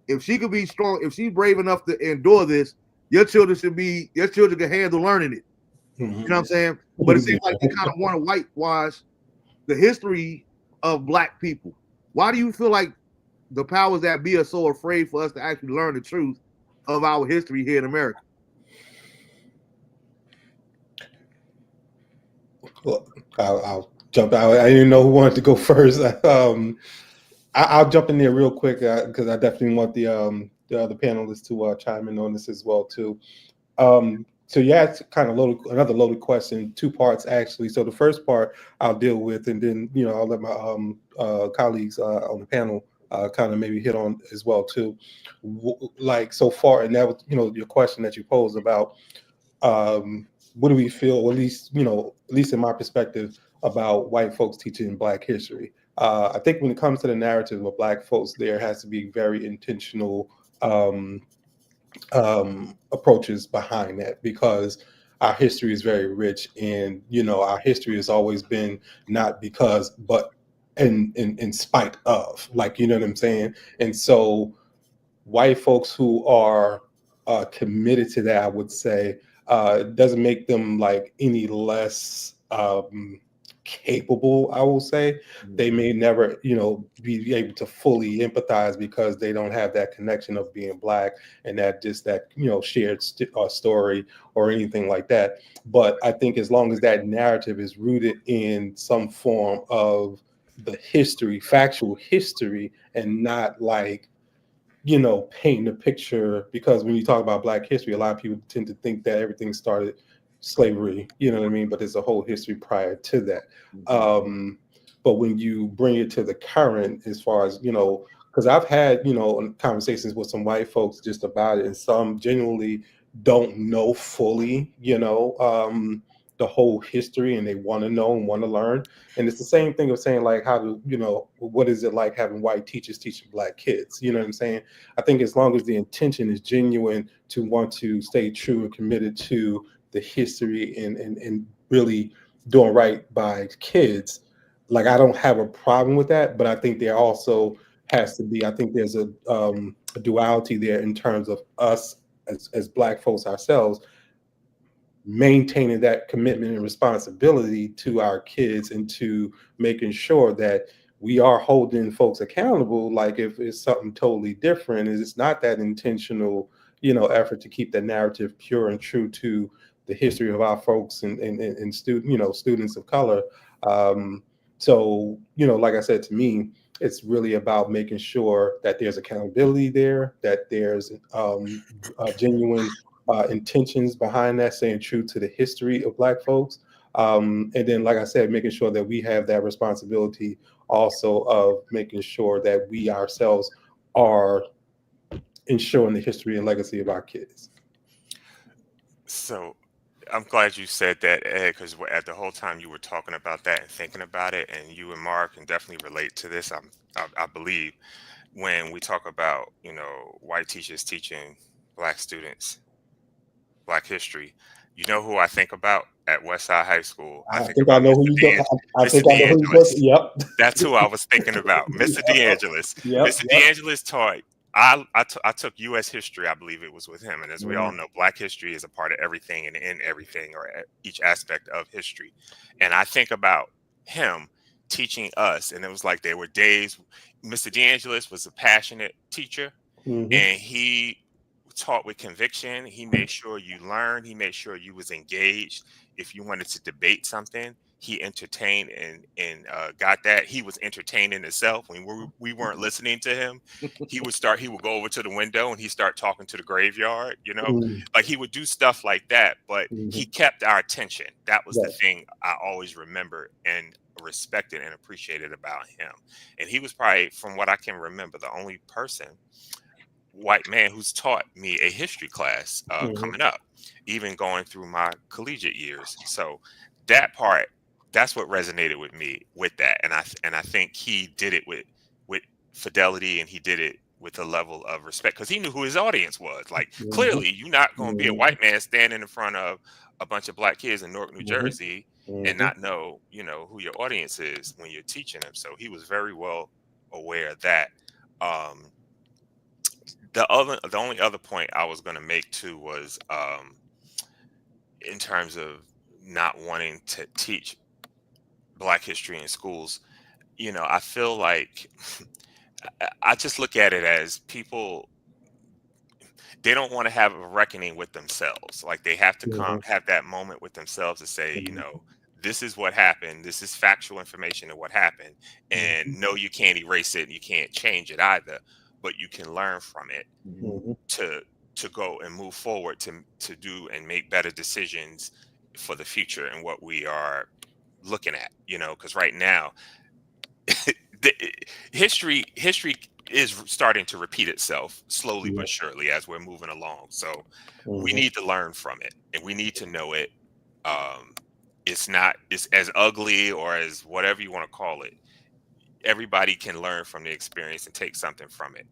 if she could be strong, if she's brave enough to endure this, your children can handle learning it. You know what I'm saying? But it seems like they kind of want to whitewash the history of black people. Why do you feel like the powers that be are so afraid for us to actually learn the truth of our history here in America? Well, I'll jump out. I didn't know who wanted to go first. I'll jump in there real quick because I definitely want the other panelists to chime in on this as well too. So yeah, it's kind of another loaded question, two parts actually. So the first part I'll deal with, and then I'll let my colleagues on the panel kind of maybe hit on as well too. Like so far, and that was your question that you posed about what do we feel, or at least in my perspective, about white folks teaching Black history. I think when it comes to the narrative of Black folks, there has to be very intentional approaches behind that, because our history is very rich, and our history has always been not because, but in spite of, like, you know what I'm saying? And so white folks who are committed to that, I would say, doesn't make them like any less capable, I will say. They may never, be able to fully empathize because they don't have that connection of being Black and that shared story or anything like that. But I think as long as that narrative is rooted in some form of the history, factual history, and not like, painting a picture, because when you talk about Black history, a lot of people tend to think that everything started slavery, you know what I mean? But there's a whole history prior to that. But when you bring it to the current, as far as, because I've had, conversations with some white folks just about it, and some genuinely don't know fully, the whole history, and they want to know and want to learn. And it's the same thing of saying, like, how to, what is it like having white teachers teaching Black kids? You know what I'm saying? I think as long as the intention is genuine to want to stay true and committed to the history and really doing right by kids, like, I don't have a problem with that. But I think there also has to be, I think there's a duality there in terms of us as Black folks ourselves maintaining that commitment and responsibility to our kids, and to making sure that we are holding folks accountable. Like, if it's something totally different, is it's not that intentional, effort to keep the narrative pure and true to the history of our folks and students of color. So, like I said, to me, it's really about making sure that there's accountability there, that there's genuine intentions behind that, staying true to the history of Black folks. And then, like I said, making sure that we have that responsibility also of making sure that we ourselves are ensuring the history and legacy of our kids. So I'm glad you said that, Ed, because at the whole time you were talking about that and thinking about it, and you and Mark can definitely relate to this. I believe when we talk about, white teachers teaching Black students Black history, you know who I think about at Westside High School? I think I know who you go. I think I know who you go. Yep. That's who I was thinking about, Mr. DeAngelis. Yep, Mr. DeAngelis taught. I took U.S. history, I believe it was with him, and as we all know, Black history is a part of everything and in everything, or each aspect of history. And I think about him teaching us, and it was like there were days. Mr. DeAngelis was a passionate teacher, and he taught with conviction. He made sure you learned. He made sure you was engaged. If you wanted to debate something, he entertained and got that. He was entertaining himself when we weren't listening to him. He would go over to the window and he'd start talking to the graveyard, like he would do stuff like that, but he kept our attention. That was the thing I always remembered and respected and appreciated about him. And he was probably, from what I can remember, the only white man who's taught me a history class coming up, even going through my collegiate years. So that part, that's what resonated with me with that. And I think he did it with fidelity, and he did it with a level of respect, because he knew who his audience was. Like, clearly you're not going to be a white man standing in front of a bunch of Black kids in Newark, New Jersey, and not know, who your audience is when you're teaching them. So he was very well aware of that. The only other point I was going to make too was in terms of not wanting to teach Black history in schools. I feel like I just look at it as people, they don't want to have a reckoning with themselves. Like, they have to have that moment with themselves to say, this is what happened. This is factual information of what happened. And no, you can't erase it, and you can't change it either, but you can learn from it to go and move forward to do and make better decisions for the future and what we are looking at, because right now history is starting to repeat itself slowly but surely as we're moving along. So we need to learn from it, and we need to know it. It's as ugly or as whatever you want to call it. Everybody can learn from the experience and take something from it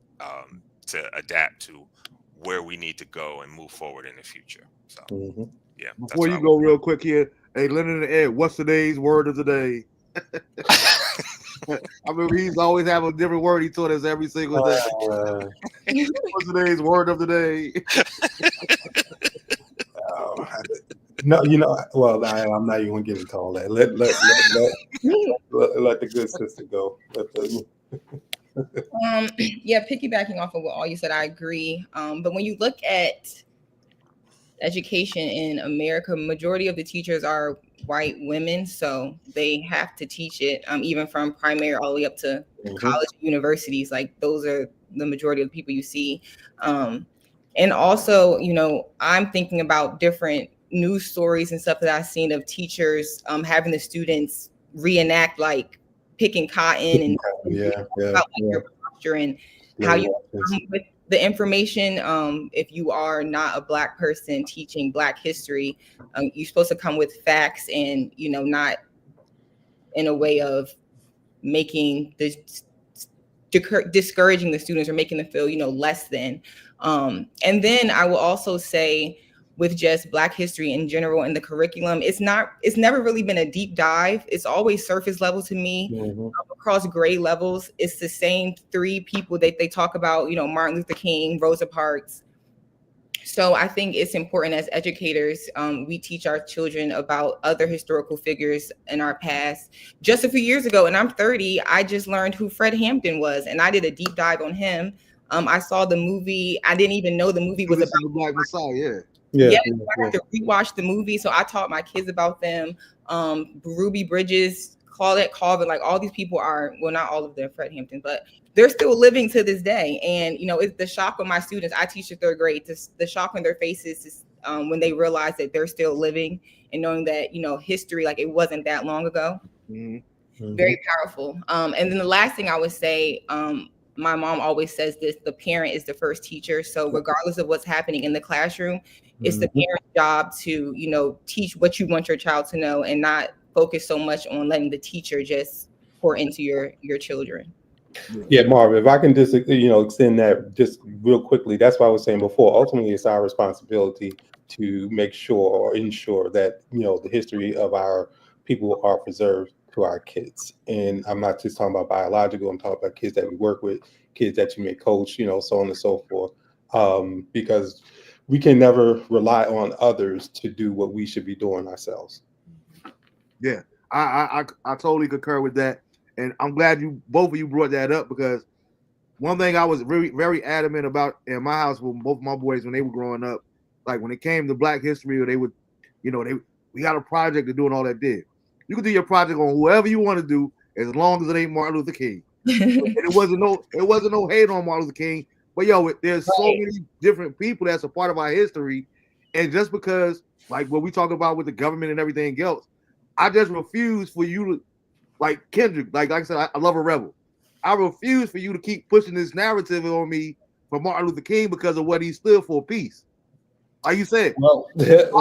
to adapt to where we need to go and move forward in the future. So, yeah. Before you go real quick here, hey, Leonard and Ed, what's today's word of the day? I remember he's always have a different word he taught us every single day. What's today's word of the day? No, well, I'm not even gonna get into all that. Let the good sister go. Yeah, piggybacking off of what all you said, I agree. But when you look at education in America, majority of the teachers are white women, so they have to teach it, even from primary all the way up to college, universities. Like those are the majority of the people you see. And also, I'm thinking about different news stories and stuff that I've seen of teachers having the students reenact like picking cotton and about your posture and how you come with the information. If you are not a Black person teaching Black history, you're supposed to come with facts and not in a way of making the discouraging the students or making them feel less than. And then I will also say, with just Black history in general in the curriculum, it's never really been a deep dive. It's always surface level to me. Across grade levels, it's the same three people that they talk about, Martin Luther King, Rosa Parks. So I think it's important as educators, we teach our children about other historical figures in our past. Just a few years ago, and I'm 30, I just learned who Fred Hampton was, and I did a deep dive on him. I saw the movie. I didn't even know the movie was about the Black Messiah. I have to rewatch the movie. So I taught my kids about them. Ruby Bridges, Claudette Colvin, like all these people are, well, not all of them, Fred Hampton, but they're still living to this day. And, it's the shock of my students. I teach the third grade, the shock on their faces is, when they realize that they're still living and knowing that, history, like it wasn't that long ago. Very powerful. And then the last thing I would say, my mom always says this, the parent is the first teacher. So regardless of what's happening in the classroom, it's the parent's job to, teach what you want your child to know and not focus so much on letting the teacher just pour into your children. Yeah, Marvin, if I can just, extend that just real quickly, that's what I was saying before. Ultimately, it's our responsibility to make sure or ensure that, the history of our people are preserved to our kids. And I'm not just talking about biological, I'm talking about kids that we work with, kids that you may coach, so on and so forth. Because we can never rely on others to do what we should be doing ourselves. Yeah, I totally concur with that. And I'm glad both of you brought that up, because one thing I was very, very adamant about in my house with both my boys when they were growing up, like when it came to Black history, or they would, we got a project to do and all that did. You can do your project on whoever you want to do, as long as it ain't Martin Luther King. And it wasn't no hate on Martin Luther King, but there's so many different people that's a part of our history, and just because, like what we talk about with the government and everything else, I just refuse for you to, like Kendrick, like I said, I love a rebel. I refuse for you to keep pushing this narrative on me for Martin Luther King because of what he stood for, peace. Like you said. If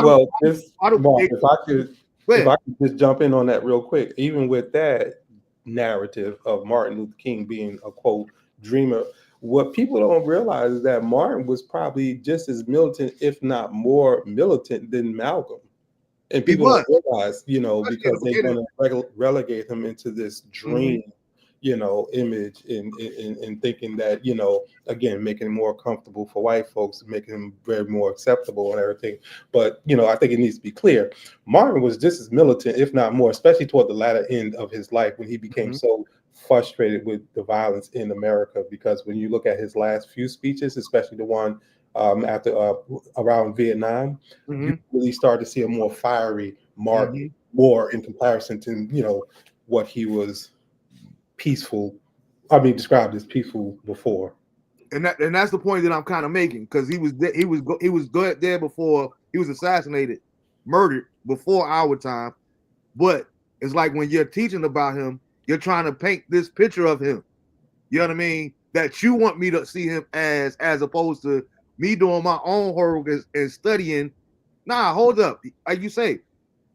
I could just jump in on that real quick, even with that narrative of Martin Luther King being a quote dreamer, what people don't realize is that Martin was probably just as militant, if not more militant, than Malcolm. And people don't realize, because they want to relegate him into this dream, image and thinking that, again, making him more comfortable for white folks, making him very more acceptable and everything. But, I think it needs to be clear. Martin was just as militant, if not more, especially toward the latter end of his life when he became so frustrated with the violence in America. Because when you look at his last few speeches, especially the one after around Vietnam, you really start to see a more fiery Martin, more in comparison to what he was described as peaceful before. And that's the point that I'm kind of making, because he was there before he was assassinated, murdered before our time. But it's like when you're teaching about him, you're trying to paint this picture of him. You know what I mean? That you want me to see him as opposed to me doing my own homework and studying. Nah, hold up. Like you say,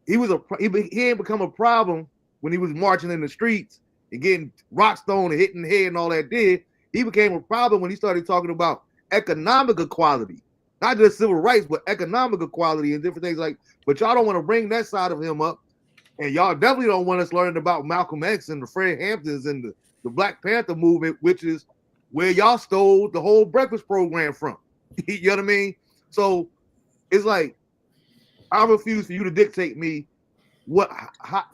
he ain't become a problem when he was marching in the streets and getting rock stone and hitting the head and all that did. He became a problem when he started talking about economic equality, not just civil rights, but economic equality and different things like. But y'all don't want to bring that side of him up, and y'all definitely don't want us learning about Malcolm X and the Fred Hamptons and the Black Panther movement, which is where y'all stole the whole breakfast program from. You know what I mean? So it's like I refuse for you to dictate me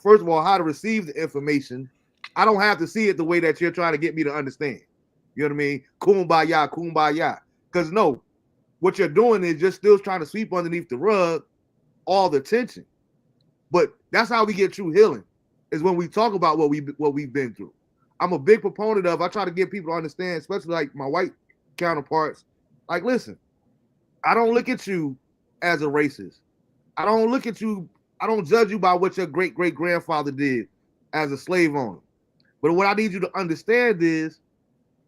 first of all, how to receive the information. I don't have to see it the way that you're trying to get me to understand. You know what I mean? Kumbaya, kumbaya. Because no, what you're doing is just still trying to sweep underneath the rug all the tension. But that's how we get true healing, is when we talk about what we've been through. I'm a big proponent of, I try to get people to understand, especially like my white counterparts, like, listen, I don't look at you as a racist. I don't look at you, I don't judge you by what your great-great-grandfather did as a slave owner. But what I need you to understand is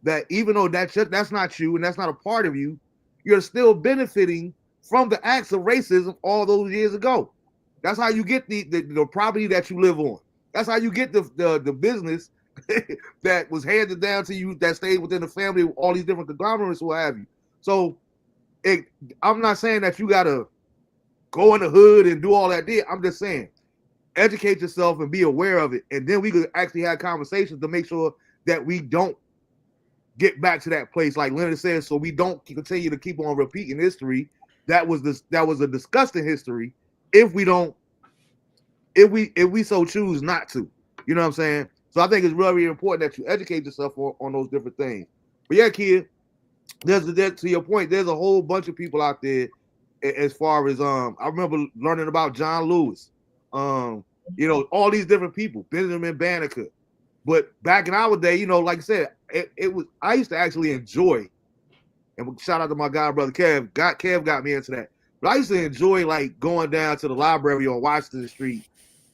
that even though that's not you and that's not a part of you, you're still benefiting from the acts of racism all those years ago. That's how you get the property that you live on. That's how you get the business that was handed down to you, that stayed within the family, all these different conglomerates, what have you. So I'm not saying that you got to go in the hood and do all that. I'm just saying, educate yourself and be aware of it. And then we could actually have conversations to make sure that we don't get back to that place, like Leonard says, so we don't continue to keep on repeating history. That was a disgusting history if we so choose not to. You know what I'm saying? So I think it's really, really important that you educate yourself on those different things. But yeah, kid, there's to your point, there's a whole bunch of people out there as far as I remember learning about John Lewis, you know, all these different people, Benjamin Banneker. But back in our day, you know, like I said, it was, I used to actually enjoy, and shout out to my guy brother Kev. Kev got me into that. But I used to enjoy like going down to the library on Washington Street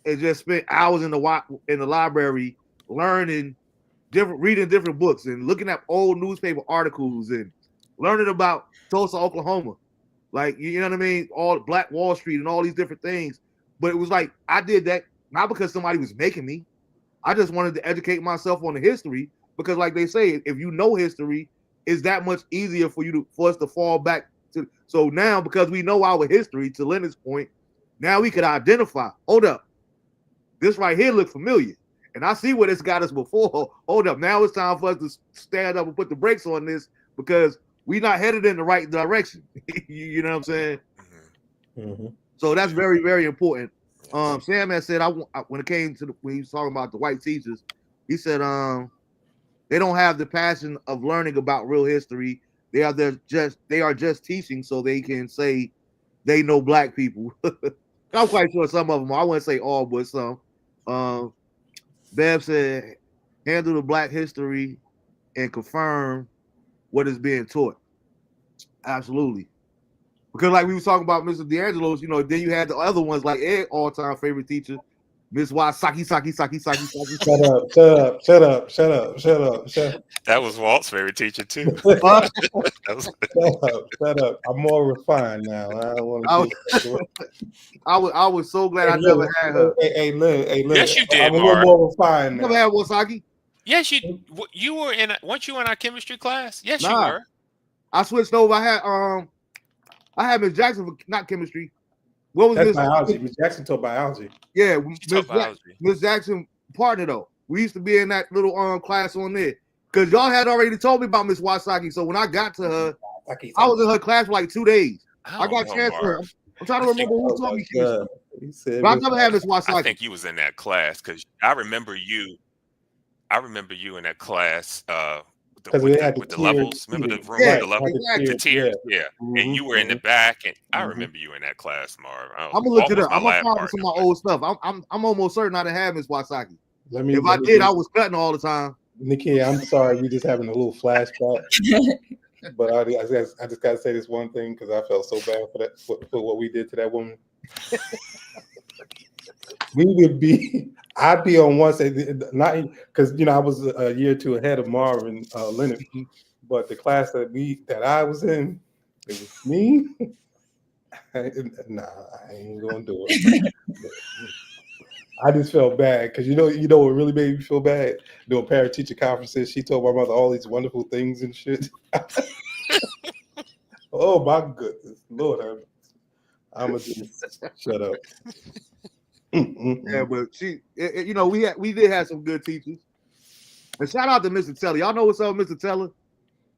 and just spend hours in the library learning reading different books and looking at old newspaper articles and learning about Tulsa, Oklahoma. Like, you know what I mean? All Black Wall Street and all these different things. But it was like, I did that not because somebody was making me. I just wanted to educate myself on the history, because like they say, if you know history, it's that much easier for us to fall back to. So now, because we know our history, to Leonard's point, now we could identify, hold up, this right here look familiar. And I see where this got us before. Hold up, now it's time for us to stand up and put the brakes on this, because we're not headed in the right direction. You know what I'm saying? Mm-hmm. So that's very, very important. Sam has said, when it came to when he was talking about the white teachers, he said they don't have the passion of learning about real history. They are just teaching so they can say they know black people. I'm quite sure some of them, I wouldn't say all, but some. Bev said, handle the black history and confirm what is being taught. Absolutely. Because like we were talking about Mr. D'Angelo's, you know, then you had the other ones like Ed, all-time favorite teacher, Miss Y, Saki. Shut up. That was Walt's favorite teacher too. Shut up. I'm more refined now. I don't want to. I was so glad I never had her. Hey, look. Yes, you did, I'm a little Marv. more refined now. Never had one, Saki. Yes, you were in. Weren't you in our chemistry class? Yes, Nah. you were. I switched over. I had Miss Jackson for not chemistry. What was That's biology? Miss Jackson taught biology. Yeah, Miss Jackson partner though. We used to be in that little class on there, because y'all had already told me about Miss Wasaki. So when I got to her, I was in her class for like 2 days. I got transferred. I'm trying to remember who taught me chemistry. But I never had Miss Wasaki. I think you was in that class, because I remember you in that class. With the levels, remember the room with the levels, the tiers, yeah. And you were in the back, and I remember you in that class, Marv. I'm gonna look it up. I'm gonna find some of my old stuff. I'm almost certain I didn't have Miss Wasaki. If I did, I was cutting all the time. Nikki, I'm sorry, we just having a little flashback. But I just gotta say this one thing, because I felt so bad for what we did to that woman. I'd be on one side, not because I was a year or two ahead of Marvin Leonard, but the class that I was in, it was me. Nah, I ain't gonna do it. I just felt bad, because you know what really made me feel bad? Doing parent teacher conferences, she told my mother all these wonderful things and shit. Oh my goodness, Lord, I'm gonna just shut up. Yeah, but we did have some good teachers. And shout out to Mr. Teller. Y'all know what's up, Mr. Teller?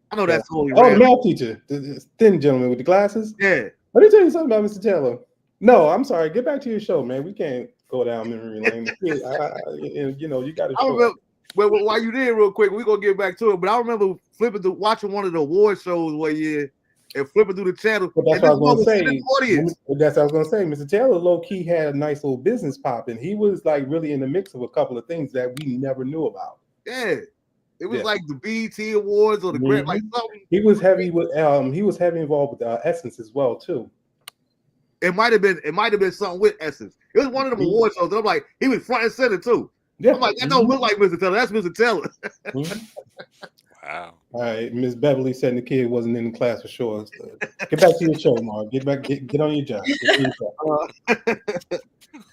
I know that's totally the math teacher, the thin gentleman with the glasses. Yeah. Let me tell you something about Mr. Teller. No, I'm sorry. Get back to your show, man. We can't go down memory lane. You know, you got to I show. remember. Well, while you did real quick, we're gonna get back to it. But I remember watching one of the award shows one year and flipping through the channel. But that's and what I was this going one to was in say. the audience. That's what I was going to say. Mr. Taylor, low key, had a nice little business popping. He was like really in the mix of a couple of things that we never knew about. Yeah, it was like the BET Awards or the Grant, like something. He was heavy involved with Essence as well too. It might have been something with Essence. It was one of them award shows. And I'm like, he was front and center too. Yeah. I'm like, that don't look like Mr. Taylor. That's Mr. Taylor. Wow. All right, Miss Beverly said the kid wasn't in the class for sure. So get back to your show, Mark. Get on your job.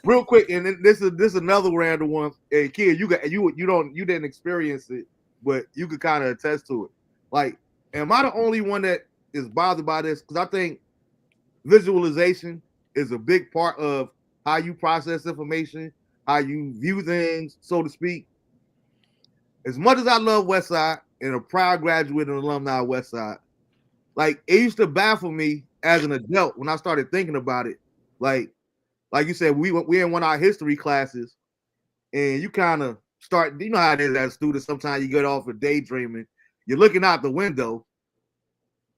Real quick, and then this is another random one. Hey, kid, you didn't experience it, but you could kind of attest to it. Like, am I the only one that is bothered by this? Because I think visualization is a big part of how you process information, how you view things, so to speak. As much as I love Westside and a proud graduate and alumni of Westside, like it used to baffle me as an adult when I started thinking about it. Like you said, we in one of our history classes, and you kind of start. You know how it is as a student. Sometimes you get off of daydreaming. You're looking out the window.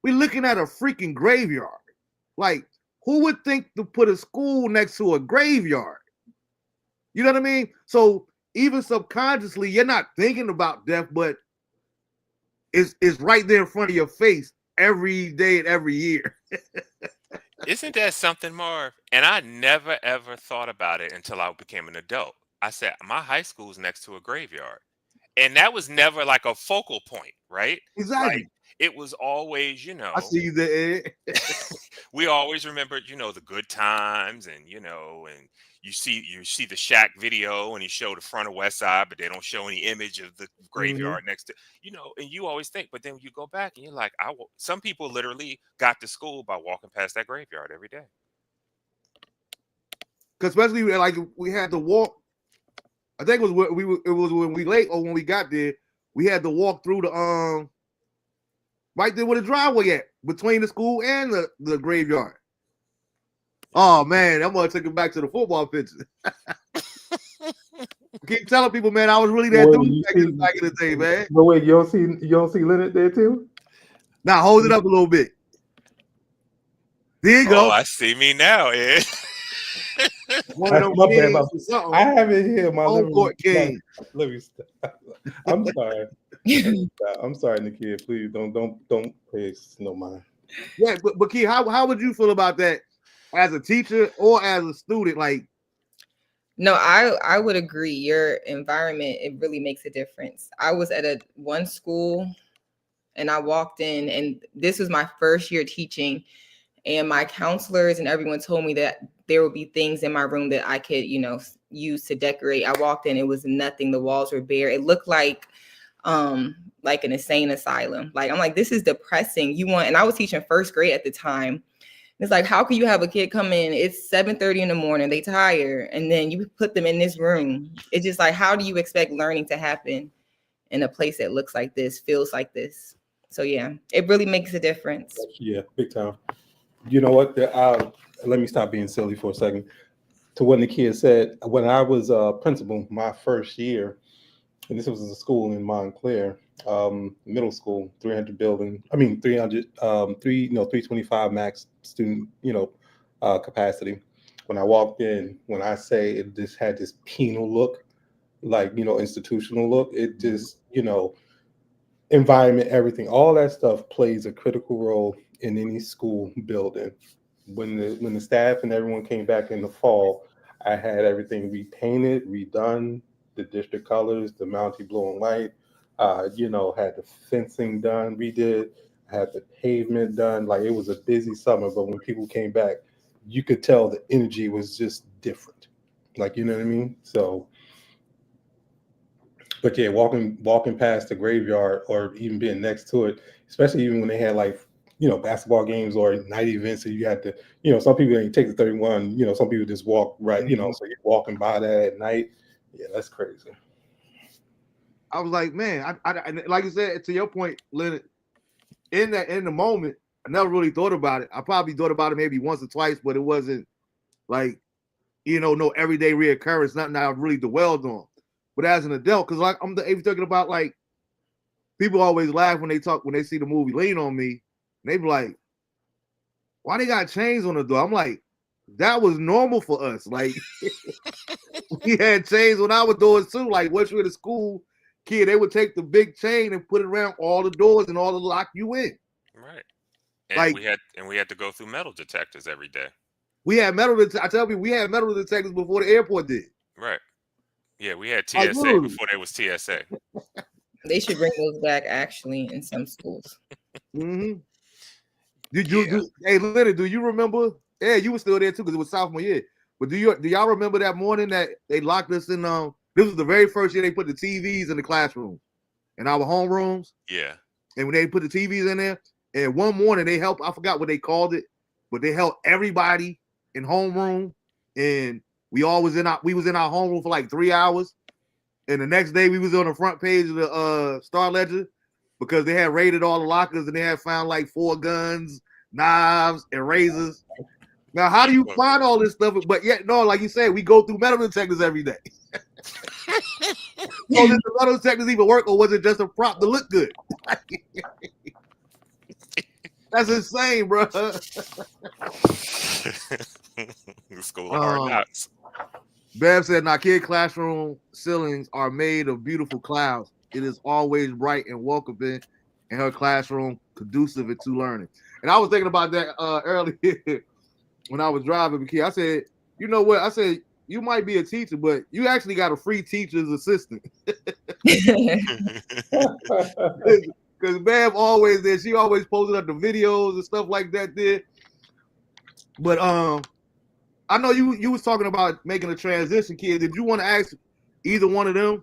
We're looking at a freaking graveyard. Like, who would think to put a school next to a graveyard? You know what I mean? So even subconsciously, you're not thinking about death, but it's right there in front of your face every day and every year. Isn't that something, Marv? And I never ever thought about it until I became an adult. I said, my high school's next to a graveyard. And that was never like a focal point, right? Exactly. Like, it was always, I see you there. We always remembered, the good times, and and you see the Shaq video and he showed the front of West Side, but they don't show any image of the graveyard next to, and you always think, but then you go back and you're like, some people literally got to school by walking past that graveyard every day. Because especially like we had to walk. I think it was when we late or when we got there, we had to walk through the right there where the driveway at between the school and the graveyard. Oh man, I'm gonna take it back to the football pitches. Keep telling people, man, I was really that dude back in the day, man. But wait, you don't see Leonard there too? Now hold it up a little bit. There you go. Oh, I see me now. Yeah. One of them I have it here. My court king. Let me stop. I'm sorry. I'm sorry, Nakia. Please don't pay no mind. Yeah, but Key, how would you feel about that as a teacher or as a student? Like, no, I would agree. Your environment, it really makes a difference. I was at one school and I walked in, and this was my first year teaching, and my counselors and everyone told me that there would be things in my room that I could, use to decorate. I walked in, it was nothing. The walls were bare. It looked like an insane asylum. Like, I'm like, this is depressing. And I was teaching first grade at the time. It's like, how can you have a kid come in? It's 7:30 in the morning. They tired. And then you put them in this room. It's just like, how do you expect learning to happen in a place that looks like this, feels like this? So yeah, it really makes a difference. Yeah, big time. You know what? Let me stop being silly for a second. To what the kid said, when I was principal, my first year, and this was a school in Montclair, middle school, 325 max student, capacity. When I walked in, when I say it just had this penal look, like, institutional look, it just, environment, everything, all that stuff plays a critical role in any school building. When the staff and everyone came back in the fall, I had everything repainted, redone, the district colors, the Mountie blue and white, had the fencing done, redid, had the pavement done. Like, it was a busy summer, but when people came back, you could tell the energy was just different. Like, you know what I mean? So, but yeah, walking past the graveyard or even being next to it, especially even when they had basketball games or night events, so you had to, some people didn't take the 31, some people just walk right, so you're walking by that at night. Yeah, that's crazy. I was like, man, I like you said, to your point, Leonard, in the moment, I never really thought about it. I probably thought about it maybe once or twice, but it wasn't like, no everyday reoccurrence, nothing I really dwelled on. But as an adult, because like I'm talking about, like, people always laugh when they see the movie Lean on Me, and they be like, why they got chains on the door? I'm like, that was normal for us. Like, we had chains on our doors too. Like, once you're in a school kid, they would take the big chain and put it around all the doors and all to lock you in. Right. And Like, we had to go through metal detectors every day. we had I tell people, we had metal detectors before the airport did. Right. Yeah, we had Like, TSA literally. before there was TSA. They should bring those back actually in some schools. Mm-hmm. Hey, Leonard, do you remember? Yeah, you were still there too because it was sophomore year. But do y'all remember that morning that they locked us in? This was the very first year they put the TVs in the classroom, in our homerooms. Yeah. And when they put the TVs in there, and one morning they helped, I forgot what they called it, but they helped everybody in homeroom, and we was in our homeroom for like 3 hours. And the next day we was on the front page of the Star Ledger because they had raided all the lockers and they had found like 4 guns, knives, and razors. Now, how do you find all this stuff? But yet, no, like you said, we go through metal detectors every day. So did the metal detectors even work, or was it just a prop to look good? That's insane, bro. School of Hard Knocks. Bev said, "Now, kid classroom ceilings are made of beautiful clouds. It is always bright and welcoming in her classroom, conducive to learning." And I was thinking about that earlier when I was driving the kid. I said, you know what? I said, you might be a teacher, but you actually got a free teacher's assistant. Because Bev always there. She always posted up the videos and stuff like that there. But I know you was talking about making a transition, kid. Did you want to ask either one of them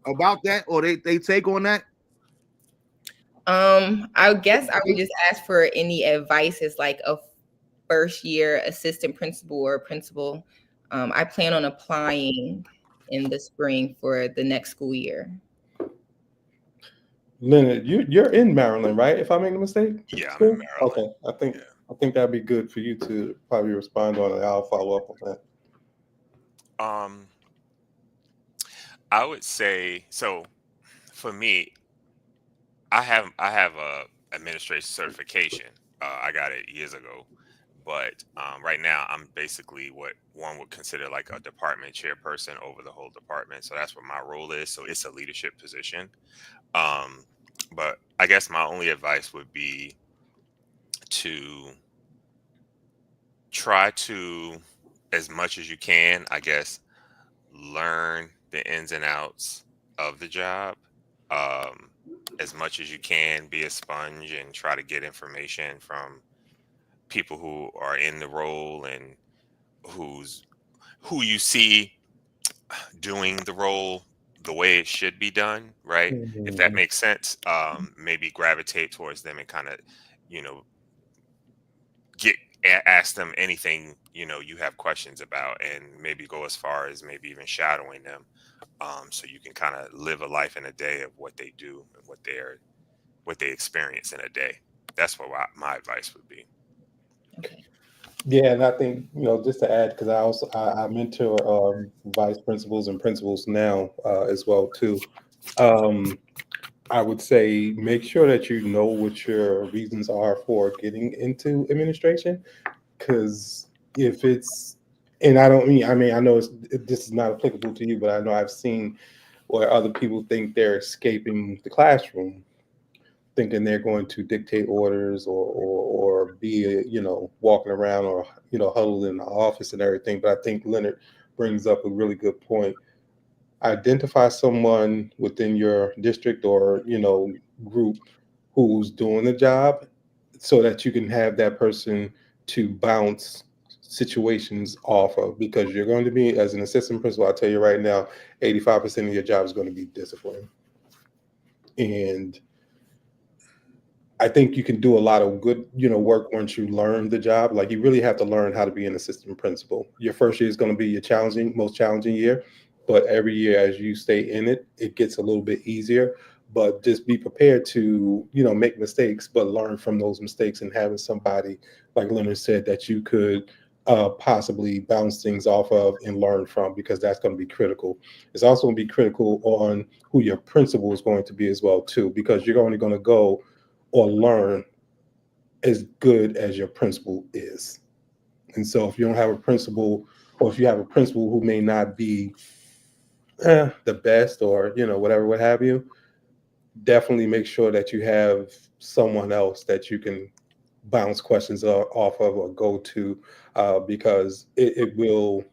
about that, or they take on that? I guess I would just ask for any advice as like a first year assistant principal or principal. I plan on applying in the spring for the next school year. Leonard, you're in Maryland, right? If I make a mistake? Yeah, I'm in Maryland. Okay, I think that'd be good for you to probably respond on it. I'll follow up on that. I would say so. For me, I have a administration certification. I got it years ago, but right now I'm basically what one would consider like a department chairperson over the whole department. So that's what my role is. So it's a leadership position. But I guess my only advice would be to try to, as much as you can, I guess, learn the ins and outs of the job. As much as you can, be a sponge and try to get information from people who are in the role and who you see doing the role the way it should be done, right? Mm-hmm. If that makes sense, maybe gravitate towards them and kind of, ask them anything you have questions about, and maybe go as far as maybe even shadowing them, so you can kind of live a life in a day of what they do and what they experience in a day. That's what my advice would be. Okay. Yeah, and I think just to add, because I mentor vice principals and principals now as well too. I would say make sure that you know what your reasons are for getting into administration, because if it's, and I know this is not applicable to you, but I know I've seen where other people think they're escaping the classroom, thinking they're going to dictate orders or be walking around or huddled in the office and everything. But I think Leonard brings up a really good point. Identify someone within your district or group who's doing the job, so that you can have that person to bounce situations off of, because you're going to be, as an assistant principal, I'll tell you right now, 85% of your job is going to be discipline. And I think you can do a lot of good, work once you learn the job. Like, you really have to learn how to be an assistant principal. Your first year is going to be your most challenging year, but every year as you stay in it, it gets a little bit easier. But just be prepared to, make mistakes, but learn from those mistakes, and having somebody, like Leonard said, that you could possibly bounce things off of and learn from, because that's going to be critical. It's also going to be critical on who your principal is going to be as well too, because you're only going to go or learn as good as your principal is. And so if you don't have a principal, or if you have a principal who may not be the best, or whatever, what have you, definitely make sure that you have someone else that you can bounce questions off of or go to, because it will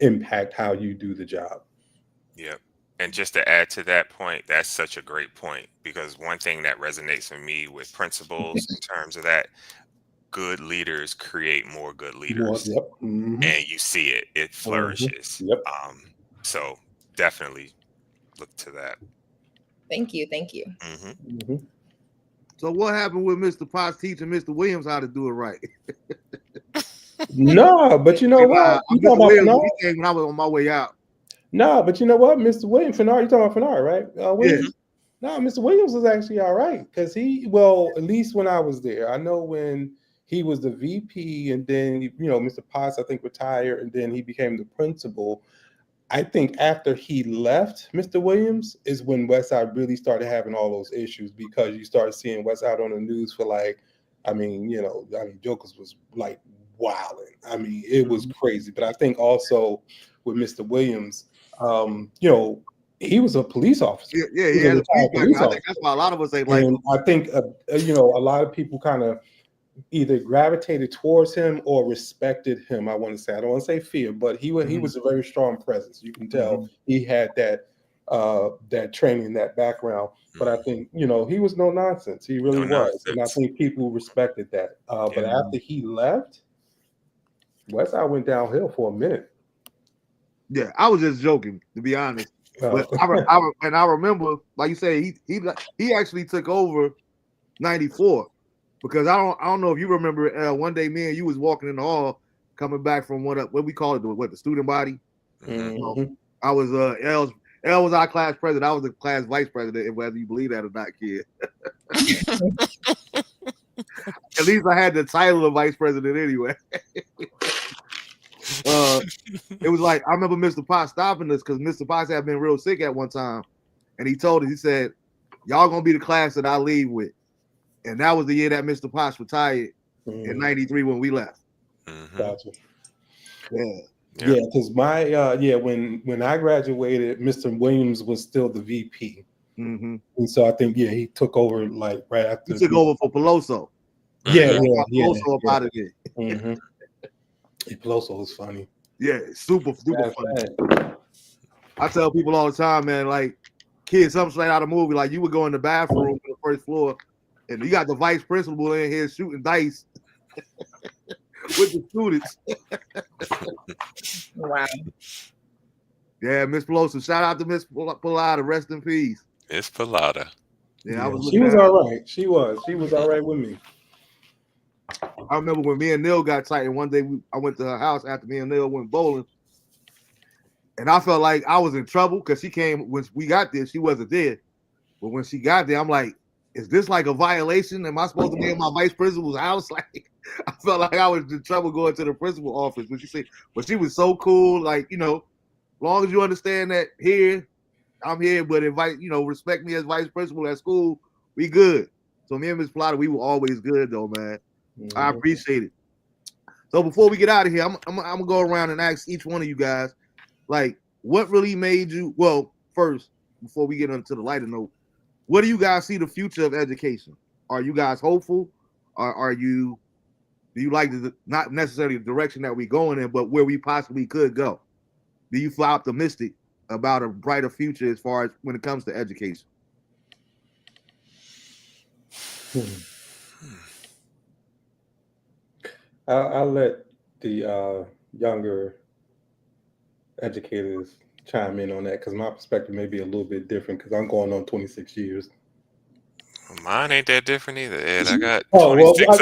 impact how you do the job. Yep. And just to add to that point, that's such a great point, because one thing that resonates with me with principals in terms of that, good leaders create more good leaders. Yep. Mm-hmm. And you see it flourishes. Yep. So definitely look to that. Thank you. Mm-hmm. Mm-hmm. So what happened with Mr. Potts teaching Mr. Williams how to do it right? No, but you know what? You talking about Fenard? He came when I was on my way out. No, but you know what? Mr. Williams, Fenard, you talking about Fenard, right? Williams? Yeah. No, Mr. Williams was actually all right, because at least when I was there, I know when he was the VP, and then Mr. Potts, I think, retired, and then he became the principal. I think after he left, Mr. Williams, is when Westside really started having all those issues, because you started seeing Westside on the news for Jokers was like wilding. I mean, it was crazy. But I think also with Mr. Williams, he was a police officer. Yeah, he had a police officer. I think that's why a lot of us ain't like him. I think a lot of people kind of either gravitated towards him or respected him. I want to say, I don't want to say fear, but he was a very strong presence. You can tell he had that training, that background. But I think he was no nonsense. He really was, and I think people respected that. But after he left, Westside went downhill for a minute. Yeah, I was just joking, to be honest. But I remember, like you say, he actually took over '94. Because I don't know if you remember, one day me and you was walking in the hall coming back from what we call it, the student body. Mm-hmm. I was L was our class president. I was the class vice president, whether you believe that or not, kid. At least I had the title of vice president anyway. It was like, I remember Mr. Potts stopping us because Mr. Potts had been real sick at one time, and he told us, he said, "Y'all gonna be the class that I leave with." And that was the year that Mr. Potts retired in '93 when we left. Gotcha. Yeah, because when I graduated, Mr. Williams was still the VP, and so I think he took over like right after. He took over for Peloso. Peloso up out of there. Peloso was funny. Yeah, super funny. I tell people all the time, man, like kids, something straight out of a movie. Like you would go in the bathroom on the first floor, and you got the vice principal in here shooting dice with the students. Wow. Yeah, Miss Pelosi. Shout out to Miss Pilata. Rest in peace. Miss Pilata. Yeah, she was all right. She was all right with me. I remember when me and Neil got tight, and one day I went to her house after me and Neil went bowling, and I felt like I was in trouble because she came when we got there. She wasn't there, but when she got there, I'm like, "Is this like a violation? Am I supposed to be in my vice principal's house?" Like, I felt like I was in trouble going to the principal office. But she was so cool. Like, long as you understand that here, I'm here, but respect me as vice principal at school, we good. So me and Miss Plata, we were always good though, man. I appreciate it. So before we get out of here, I'm gonna go around and ask each one of you guys, like, what really made you? Well, first, before we get into the lighter note, what do you guys see the future of education? Are you guys hopeful? Or do you like not necessarily the direction that we're going in, but where we possibly could go? Do you feel optimistic about a brighter future as far as when it comes to education? I'll let the younger educators chime in on that, because my perspective may be a little bit different because I'm going on 26 years. Mine ain't that different either, Ed. I got 26.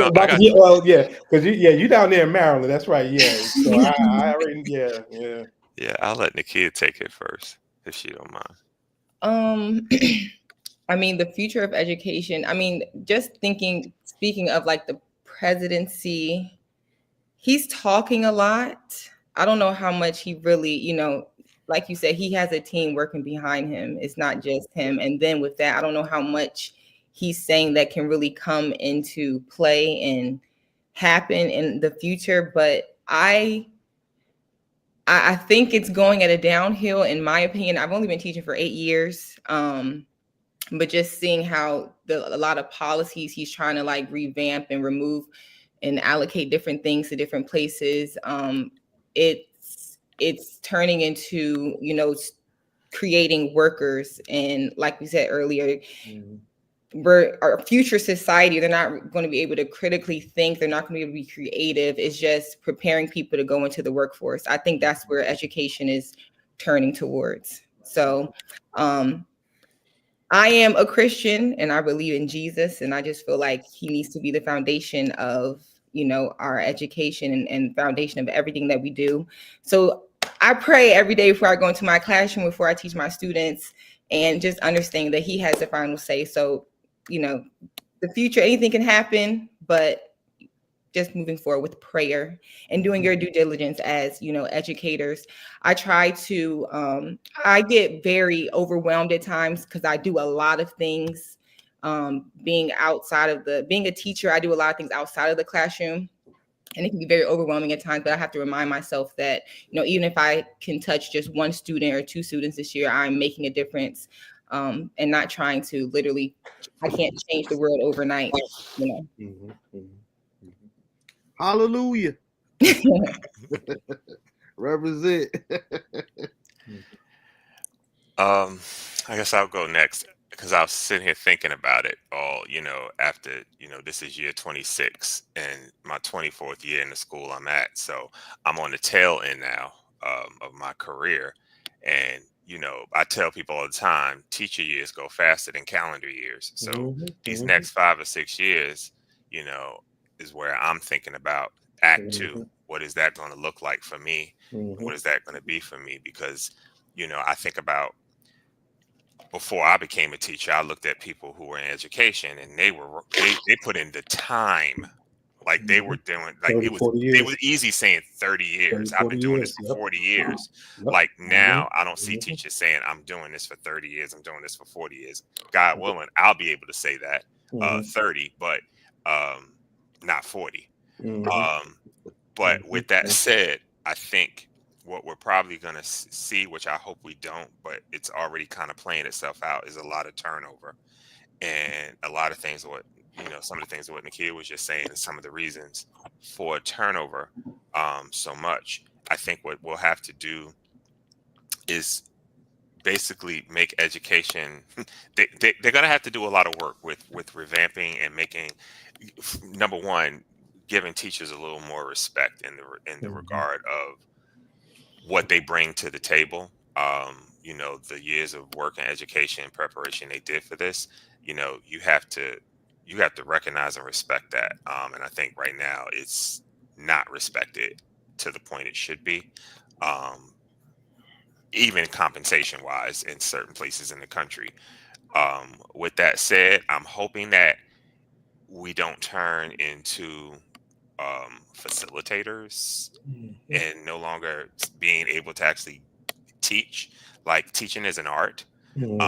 Because you down there in Maryland. That's right. Yeah. So I already, yeah. Yeah, I'll let Nakia take it first, if she don't mind. I mean, the future of education. I mean, just speaking of like the presidency, He's talking a lot. I don't know how much he really, like you said, he has a team working behind him. It's not just him. And then with that, I don't know how much he's saying that can really come into play and happen in the future. But I think it's going at a downhill, in my opinion. I've only been teaching for 8 years. But just seeing how a lot of policies he's trying to like revamp and remove and allocate different things to different places, it's turning into, creating workers. And like we said earlier, our future society, they're not going to be able to critically think. They're not going to be able to be creative. It's just preparing people to go into the workforce. I think that's where education is turning towards. So, I am a Christian and I believe in Jesus, and I just feel like he needs to be the foundation of, our education and foundation of everything that we do. So I pray every day before I go into my classroom, before I teach my students, and just understanding that he has the final say. So, the future, anything can happen, but just moving forward with prayer and doing your due diligence as, educators. I try to, I get very overwhelmed at times because I do a lot of things. Being a teacher, I do a lot of things outside of the classroom, and it can be very overwhelming at times, but I have to remind myself that, even if I can touch just one student or 2 students this year, I'm making a difference, and not trying to I can't change the world overnight, Hallelujah. Represent. I guess I'll go next because I was sitting here thinking about it all, after, this is year 26 and my 24th year in the school I'm at. So I'm on the tail end now of my career. And, I tell people all the time, teacher years go faster than calendar years. So these next 5 or 6 years, is where I'm thinking about Act 2. What is that going to look like for me? What is that going to be for me? Because, I think about, before I became a teacher, I looked at people who were in education and they put in the time. Like they were doing, like 30, it was easy saying 30 years. 30, I've been doing this for yep. 40 years. Yep. Like now I don't see teachers saying I'm doing this for 30 years. I'm doing this for 40 years. God willing, I'll be able to say that 30, but not 40. But with that said, I think what we're probably going to see, which I hope we don't, but it's already kind of playing itself out, is a lot of turnover and a lot of things. Some of the things that what Nakia was just saying, and some of the reasons for turnover so much. I think what we'll have to do is basically make education. They're going to have to do a lot of work with revamping and making, number one, giving teachers a little more respect in the regard of what they bring to the table. The years of work and education and preparation they did for this, you have to recognize and respect that. And I think right now it's not respected to the point it should be, even compensation wise in certain places in the country. With that said, I'm hoping that we don't turn into facilitators and no longer being able to actually teach. Like teaching is an art, and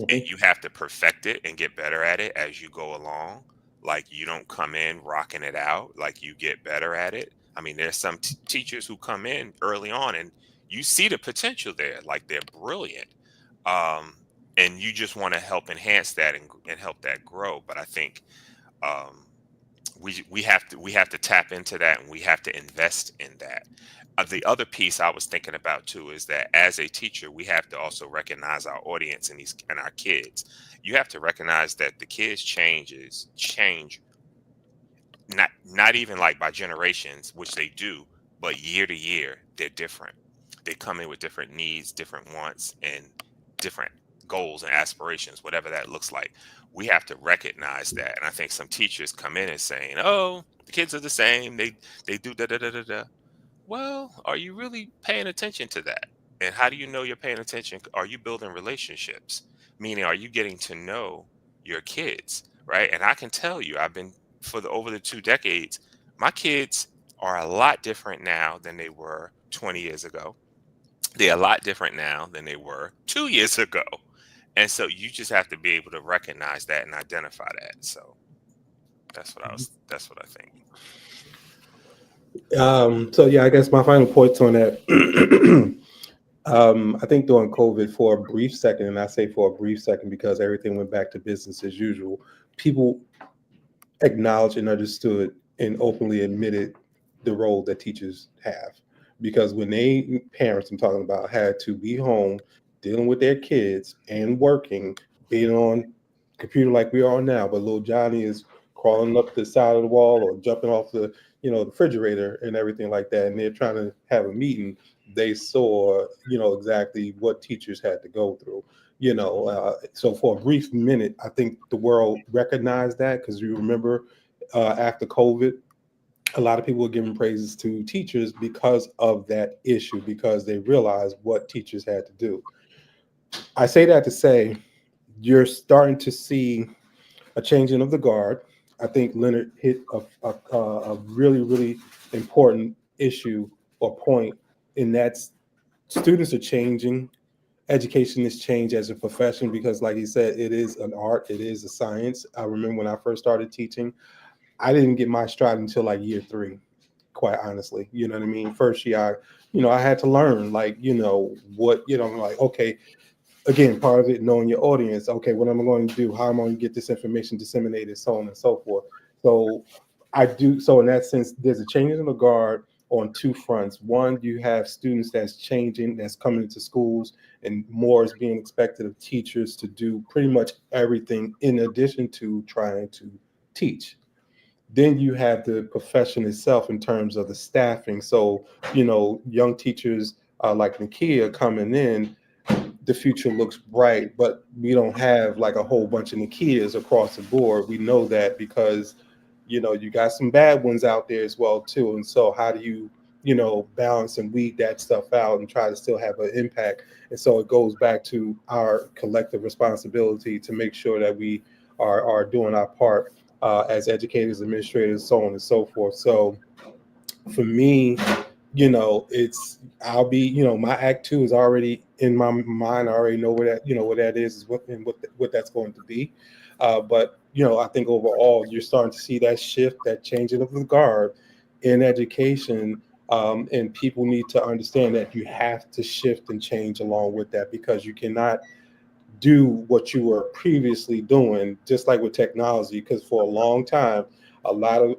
you have to perfect it and get better at it as you go along. Like you don't come in rocking it out, like you get better at it. I mean, there's some teachers who come in early on and you see the potential there, like they're brilliant, and you just want to help enhance that and help that grow. But I think we have to tap into that, and we have to invest in that. The other piece I was thinking about too is that as a teacher, we have to also recognize our audience and our kids. You have to recognize that the kids change, not even like by generations, which they do, but year to year, they're different. They come in with different needs, different wants, and different goals and aspirations, whatever that looks like. We have to recognize that. And I think some teachers come in and saying, "Oh, the kids are the same. They do da da da da da." Well, are you really paying attention to that? And how do you know you're paying attention? Are you building relationships? Meaning, are you getting to know your kids, right? And I can tell you, I've been over the 2 decades, my kids are a lot different now than they were 20 years ago. They're a lot different now than they were 2 years ago. And so you just have to be able to recognize that and identify that. So that's what I think. So yeah, I guess my final points on that. I think during COVID, for a brief second, and I say for a brief second because everything went back to business as usual, people acknowledged and understood and openly admitted the role that teachers have. Because when parents, I'm talking about, had to be home dealing with their kids and working, being on computer like we are now, but little Johnny is crawling up the side of the wall or jumping off the the refrigerator and everything like that, and they're trying to have a meeting. They saw exactly what teachers had to go through. So for a brief minute, I think the world recognized that, because you remember after COVID, a lot of people were giving praises to teachers because of that issue, because they realized what teachers had to do. I say that to say you're starting to see a changing of the guard. I think Leonard hit a really, really important issue or point, and that's students are changing. Education has changed as a profession because, like he said, it is an art, it is a science. I remember when I first started teaching, I didn't get my stride until like year 3, quite honestly. You know what I mean? First year, I had to learn, like, what, I'm like, okay, again, part of it, knowing your audience. Okay, what am I going to do? How am I going to get this information disseminated, so on and so forth. So so in that sense, there's a change in the guard on 2 fronts. One, you have students that's changing, that's coming into schools, and more is being expected of teachers to do pretty much everything in addition to trying to teach. Then you have the profession itself in terms of the staffing. So, young teachers like Nakia coming in, the future looks bright, but we don't have like a whole bunch of Nakias across the board. We know that because, you got some bad ones out there as well too. And so how do you, balance and weed that stuff out and try to still have an impact? And so it goes back to our collective responsibility to make sure that we are doing our part as educators, administrators, so on and so forth. So for me, I'll be, my act 2 is already in my mind. I already know where that is what that's going to be. But I think overall you're starting to see that shift, that changing of the guard in education. And people need to understand that you have to shift and change along with that, because you cannot do what you were previously doing, just like with technology. Because for a long time, a lot of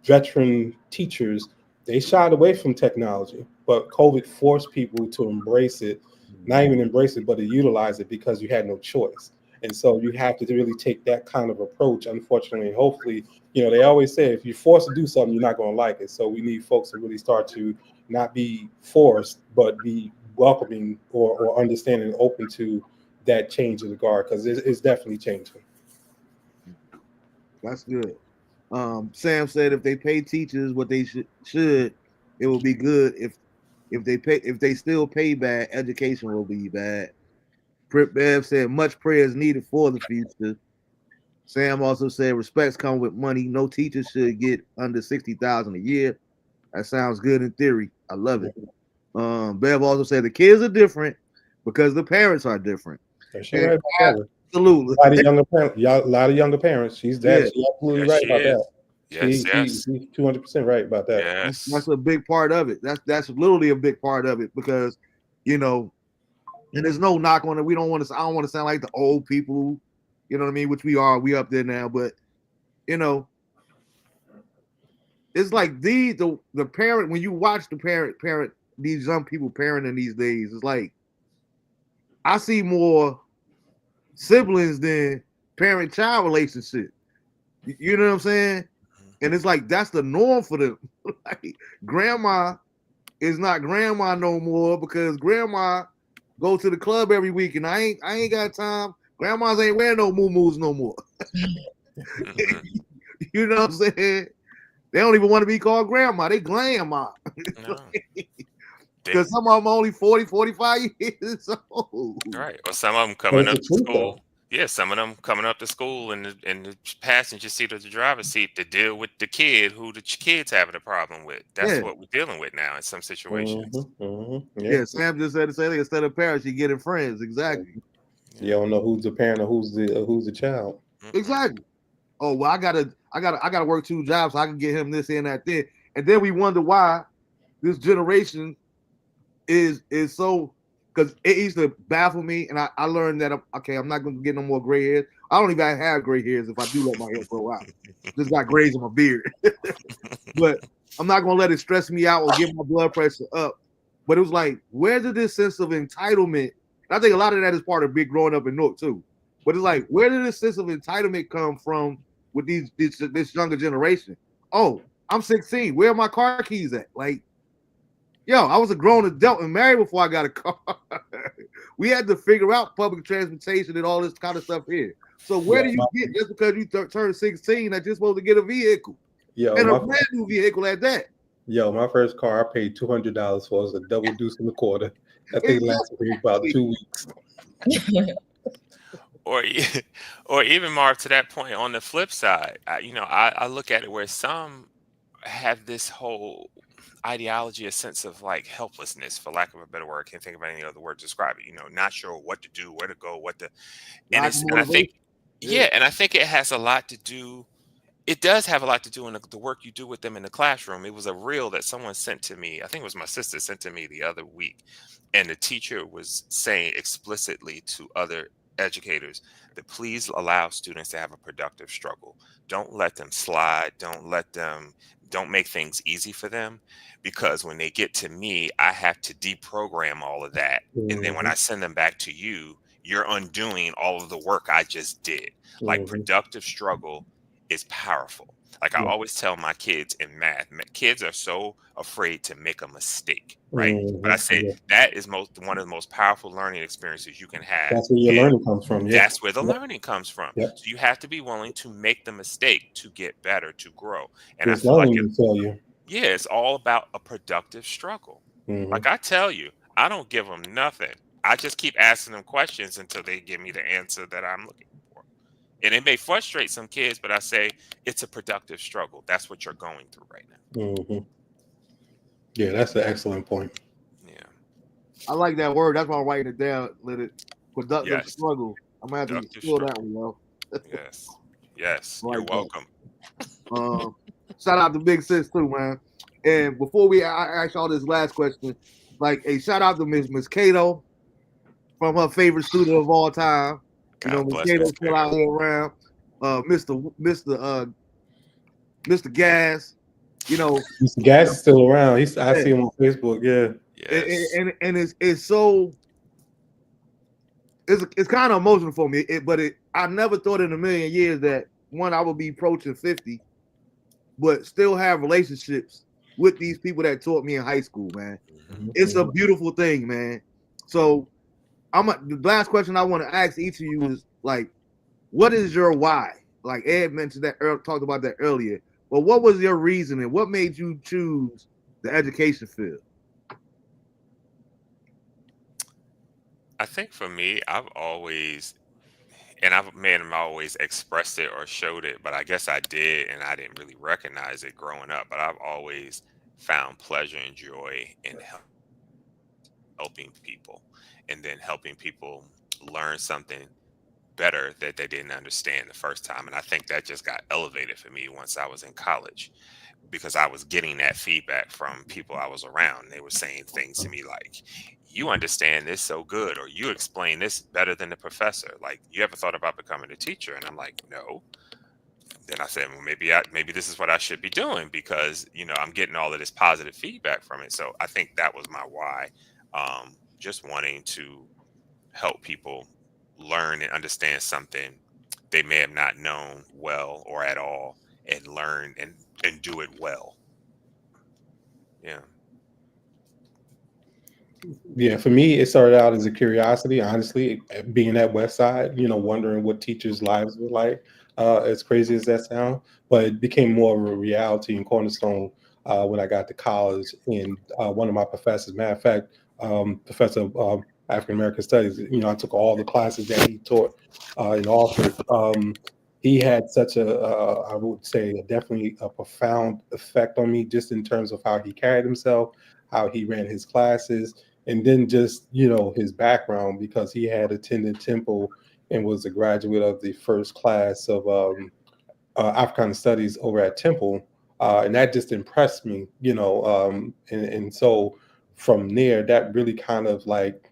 veteran teachers, they shied away from technology, but COVID forced people to embrace it, not even embrace it, but to utilize it, because you had no choice. And so you have to really take that kind of approach. Unfortunately, hopefully, they always say if you're forced to do something, you're not going to like it. So we need folks to really start to not be forced, but be welcoming or understanding, open to that change of the guard, because it's definitely changing. That's good. Sam said if they pay teachers what they should, it will be good. If they still pay bad, education will be bad. Bev said much prayer is needed for the future. Sam also said respects come with money. No teacher should get under $60,000 a year. That sounds good in theory. I love it. Bev also said the kids are different because the parents are different. Right, absolutely. A lot of younger parents. She's absolutely right about that. She's 200% right about that. Yes. That's a big part of it. That's literally a big part of it, because and there's no knock on it. I don't want to sound like the old people, you know what I mean, which we are. We up there now, but it's like the parent, when you watch the parent these young people parenting these days, it's like I see more siblings than parent-child relationship. You know what I'm saying? And it's like that's the norm for them. Like, grandma is not grandma no more, because grandma go to the club every week, and I ain't got time. Grandmas ain't wearing no muumuus no more. You know what I'm saying? They don't even want to be called grandma. They grandma. Because some of them only 40, 45 years old. Right. Or some of them coming up to school. Yeah, some of them coming up to school in the passenger seat or the driver's seat to deal with the kid who the kid's having a problem with. That's Yeah, what we're dealing with now in some situations. Yeah. yeah. Sam just said the same thing. Instead of parents, you getting friends. Exactly, You don't know who's the parent or who's the child. Mm-mm. exactly. Oh well, I gotta work 2 jobs so I can get him this and that thing. And then we wonder why this generation is so, because it used to baffle me, and I learned that I'm not going to get no more gray hairs. I don't even have gray hairs if I do let my hair grow out. Just got grays in my beard, but I'm not going to let it stress me out or get my blood pressure up. But it was like, where did this sense of entitlement? And I think a lot of that is part of big growing up in Newark too. But it's like, where did this sense of entitlement come from with this younger generation? Oh, I'm 16. Where are my car keys at? Like, yo, I was a grown adult and married before I got a car. We had to figure out public transportation and all this kind of stuff here. So where do you get, just because you turn 16 that you're supposed to get a vehicle? And a brand new vehicle at that. Yo, my first car I paid $200 for. It was a double deuce and a quarter. That thing lasted me about 2 weeks. Or even Marv, to that point, on the flip side, I look at it where some have this whole ideology, a sense of like helplessness, for lack of a better word. I can't think of any other word to describe it. Not sure what to do, where to go, and I think, and I think it has a lot to do. It does have a lot to do in the work you do with them in the classroom. It was a reel that someone sent to me. I think it was my sister sent to me the other week. And the teacher was saying explicitly to other educators that please allow students to have a productive struggle. Don't let them slide. Don't make things easy for them, because when they get to me, I have to deprogram all of that. And then when I send them back to you, you're undoing all of the work I just did. Like, productive struggle is powerful. Like I always tell my kids in math, kids are so afraid to make a mistake, right? But I say that is one of the most powerful learning experiences you can have. That's where your learning comes from. Yeah. That's where the learning comes from. Yep. So you have to be willing to make the mistake to get better, to grow. And There's I feel like it's all about a productive struggle. Like I tell you, I don't give them nothing. I just keep asking them questions until they give me the answer that I'm looking for. And it may frustrate some kids, but I say it's a productive struggle. That's what you're going through right now. Yeah, that's an excellent point. Yeah. I like that word. That's why I'm writing it down. Let it productive struggle. I'm gonna have to steal that one, yo. Yes. Like You're welcome. Shout out to Big Sis too, man. And before I ask y'all this last question, like a shout out to Miss Cato from her favorite student of all time. Miss Cato's still out here around. Mr. Gas. Mr. Gas is still around. I see him on Facebook. Yeah. Yes. And it's so it's kind of emotional for me. But I never thought in a million years that I would be approaching 50, but still have relationships with these people that taught me in high school, man. It's a beautiful thing, man. So the last question I want to ask each of you is like, what is your why? Like Ed mentioned that, talked about that earlier. But what was your reasoning? What made you choose the education field? I think for me, I've always expressed it or showed it, but I guess I did, and I didn't really recognize it growing up. But I've always found pleasure and joy in helping people, and then helping people learn something better that they didn't understand the first time. And I think that just got elevated for me once I was in college, because I was getting that feedback from people I was around. They were saying things to me like, you understand this so good, or you explain this better than the professor. Like, you ever thought about becoming a teacher? And I'm like, no. Then I said, well, maybe this is what I should be doing, because, I'm getting all of this positive feedback from it. So I think that was my why. Just wanting to help people learn and understand something they may have not known well or at all, and learn and do it well. Yeah. Yeah, for me, it started out as a curiosity, honestly, being at West Side, wondering what teachers' lives were like, as crazy as that sounds. But it became more of a reality in Cornerstone when I got to college. And one of my professors, matter of fact, Professor African American Studies. You know, I took all the classes that he taught and offered. He had such I would say, definitely a profound effect on me, just in terms of how he carried himself, how he ran his classes, and then just, you know, his background, because he had attended Temple and was a graduate of the first class of African Studies over at Temple. And that just impressed me, you know, and so from there, that really kind of like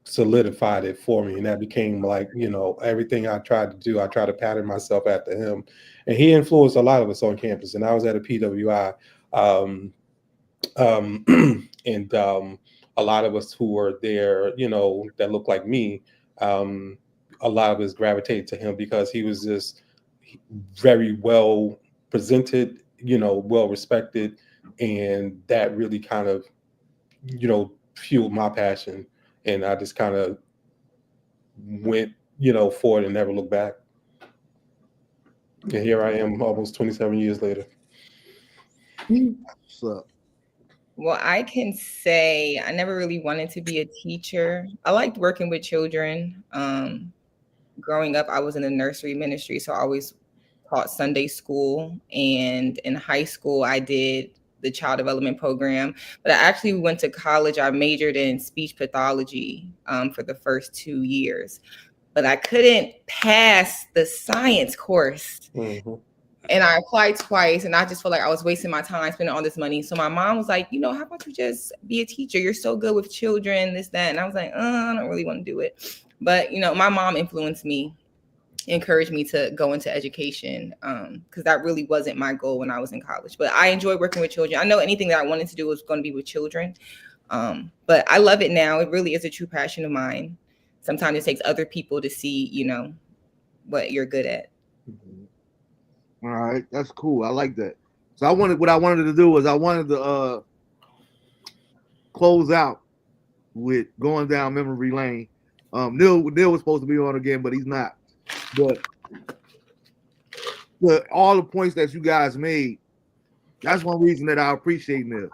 solidified it for me, and that became like, you know, everything I tried to do, I tried to pattern myself after him, and he influenced a lot of us on campus. And I was at a PWI, and a lot of us who were there, you know, that looked like me, a lot of us gravitated to him because he was just very well presented, you know, well respected, and that really kind of, you know, fueled my passion, and I just kind of went, you know, forward and never looked back. And here I am, almost 27 years later. What's up? Well, I can say I never really wanted to be a teacher. I liked working with children. Growing up, I was in the nursery ministry, so I always taught Sunday school. And in high school, I did the child development program. But I actually went to college. I majored in speech pathology for the first 2 years. But I couldn't pass the science course. Mm-hmm. And I applied twice, and I just felt like I was wasting my time spending all this money. So my mom was like, you know, how about you just be a teacher? You're so good with children, this, that. And I was like, I don't really want to do it. But, you know, my mom influenced me, encouraged me to go into education, because that really wasn't my goal when I was in college. But I enjoy working with children. I know anything that I wanted to do was going to be with children. But I love it now. It really is a true passion of mine. Sometimes it takes other people to see, you know, what you're good at. Mm-hmm. All right, that's cool. I like that. So what I wanted to do was I wanted to close out with going down memory lane. Neil was supposed to be on again, but he's not. But all the points that you guys made, that's one reason that I appreciate Neil.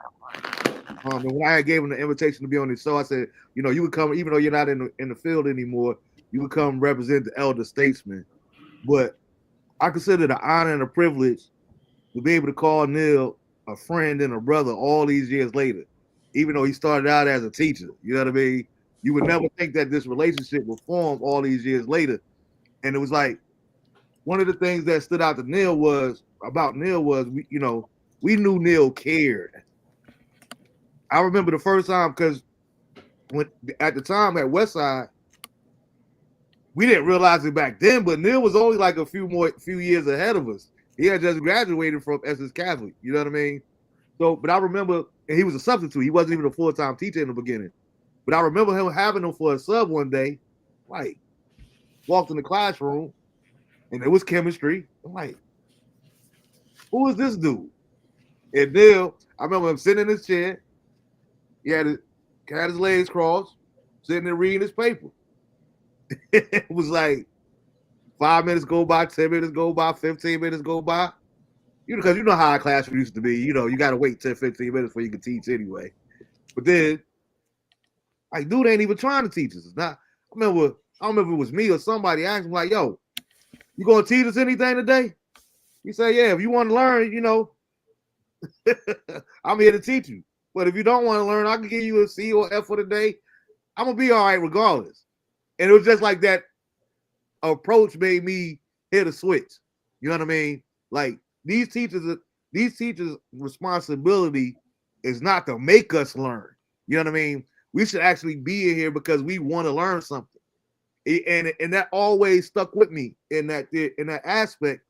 And when I gave him the invitation to be on the show, I said, you know, you would come, even though you're not in the field anymore, you would come represent the elder statesman. But I consider it an honor and a privilege to be able to call Neil a friend and a brother all these years later, even though he started out as a teacher. You know what I mean? You would never think that this relationship would form all these years later. And it was like, one of the things that stood out to Neil was, we knew Neil cared. I remember the first time, because at the time at Westside, we didn't realize it back then, but Neil was only like a few years ahead of us. He had just graduated from Essex Catholic. You know what I mean? So, but I remember, and he was a substitute. He wasn't even a full-time teacher in the beginning. But I remember him having him for a sub one day. Like, walked in the classroom, and it was chemistry. I'm like, who is this dude? And Neil, I remember him sitting in his chair. He had his legs crossed, sitting there reading his paper. It was like 5 minutes go by, 10 minutes go by, 15 minutes go by. Because you know how our classroom used to be. You know, you got to wait 10, 15 minutes before you can teach anyway. But then, like, dude ain't even trying to teach us. It's not. I don't remember if it was me or somebody asked him, like, yo, you going to teach us anything today? He said, yeah, if you want to learn, you know, I'm here to teach you. But if you don't want to learn, I can give you a C or F for the day. I'm going to be all right regardless. And it was just like that approach made me hit a switch. You know what I mean? Like, these teachers' responsibility is not to make us learn. You know what I mean? We should actually be in here because we want to learn something. And that always stuck with me in that aspect.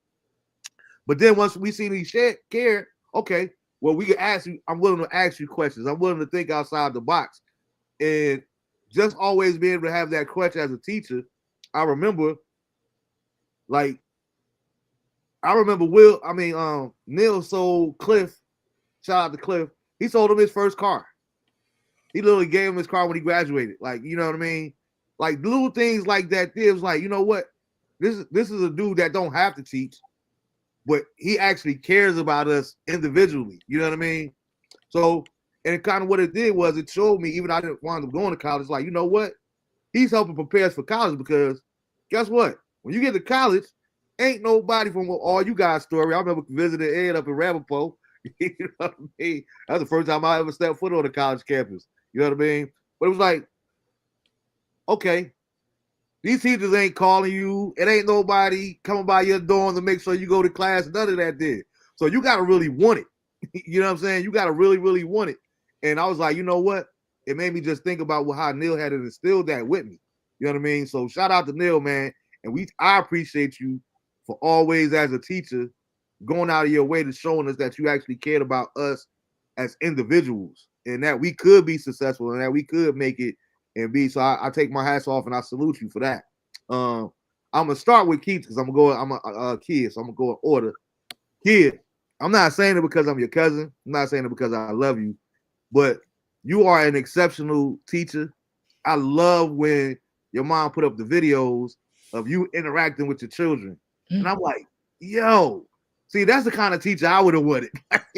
But then once we see these care, okay, well, we can ask you, I'm willing to ask you questions. I'm willing to think outside the box. And just always being able to have that question as a teacher, I remember Neil sold Cliff, shout out to Cliff, he sold him his first car. He literally gave him his car when he graduated. Like, you know what I mean? Like, little things like that. It was like, you know what? This is a dude that don't have to teach, but he actually cares about us individually. You know what I mean? So, And kind of what it did was it showed me, even I didn't wind up going to college, like, you know what? He's helping prepare us for college because guess what? When you get to college, ain't nobody from all you guys' story. I remember visiting Ed up in Ramapo. You know what I mean? That's the first time I ever stepped foot on a college campus. You know what I mean? But it was like, okay, these teachers ain't calling you. It ain't nobody coming by your dorm to make sure you go to class. None of that did. So you got to really want it. You know what I'm saying? You got to really, really want it. And I was like, you know what? It made me just think about how Neil had instilled that with me. You know what I mean? So shout out to Neil, man. And I appreciate you for always, as a teacher, going out of your way to showing us that you actually cared about us as individuals and that we could be successful and that we could make it and be. So I take my hats off and I salute you for that. I'm gonna start with Keith because I'm a kid, so I'm gonna go in order. Kid, I'm not saying it because I'm your cousin. I'm not saying it because I love you, but you are an exceptional teacher. I love when your mom put up the videos of you interacting with your children. And I'm like, yo, see, that's the kind of teacher I would have wanted. I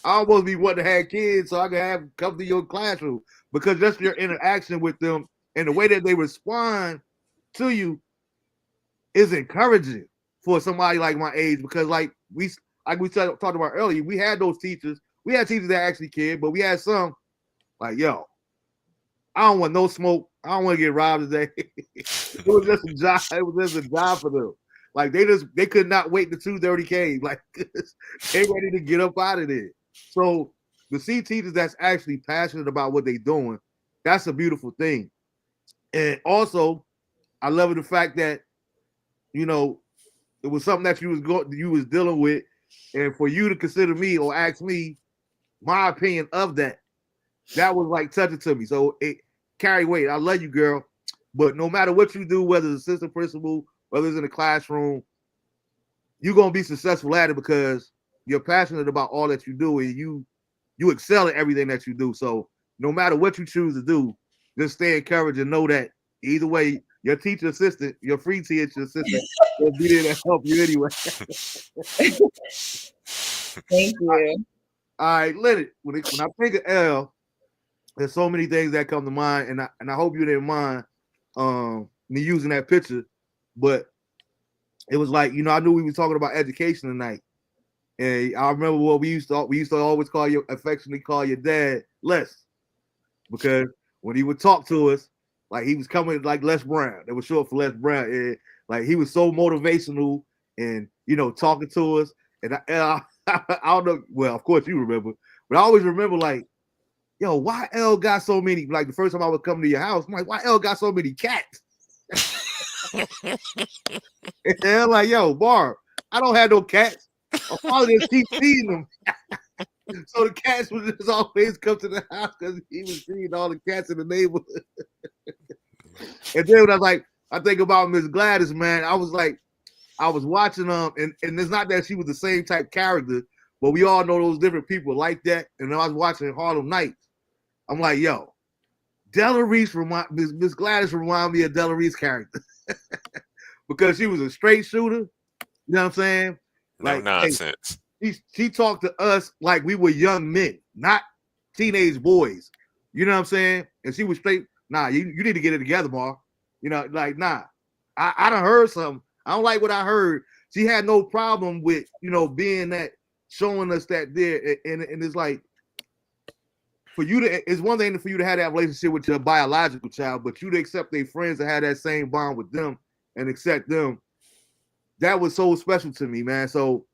almost be wanting to have kids so I can have come to your classroom because just your interaction with them and the way that they respond to you is encouraging for somebody like my age because like we talked about earlier, we had those teachers. We had teachers that actually cared, but we had some like, yo, I don't want no smoke. I don't want to get robbed today. It was just a job. It was just a job for them. Like they could not wait until 2:30 came. Like they ready to get up out of there. So to see teachers that's actually passionate about what they're doing, that's a beautiful thing. And also, I love the fact that, you know, it was something that you was dealing with, and for you to consider me or ask me my opinion of that was like touching to me. So it carry weight. I love you, girl. But no matter what you do, whether it's assistant principal, whether it's in the classroom, you're gonna be successful at it because you're passionate about all that you do and you excel at everything that you do. So no matter what you choose to do, just stay encouraged and know that either way, your teacher assistant, your free teacher assistant will be there to help you anyway. Thank you. All right, Leonard, when I think of L, there's so many things that come to mind, and I hope you didn't mind me using that picture, but it was like, you know, I knew we were talking about education tonight, and I remember what we used to always affectionately call your dad Les, because when he would talk to us, like he was coming like Les Brown. It was short for Les Brown, and like he was so motivational and, you know, talking to us, and I don't know. Well, of course you remember, but I always remember like, yo, why L got so many? Like the first time I would come to your house, I'm like, why L got so many cats? And they're like, yo, Barb, I don't have no cats. My father just keep feeding them. So the cats would just always come to the house because he was feeding all the cats in the neighborhood. And then when I think about Miss Gladys, man, I was watching and it's not that she was the same type character, but we all know those different people like that. And I was watching Harlem Nights. I'm like, yo, Della Reese Miss Gladys remind me of Della Reese character. Because she was a straight shooter. You know what I'm saying? No Like, nonsense. Hey, she talked to us like we were young men, not teenage boys. You know what I'm saying? And she was straight, nah, you need to get it together, Mar. You know, like, nah. I done heard something. I don't like what I heard. She had no problem with, you know, being that, showing us that there. And it's like, it's one thing for you to have that relationship with your biological child, but you to accept their friends and have that same bond with them and accept them. That was so special to me, man. So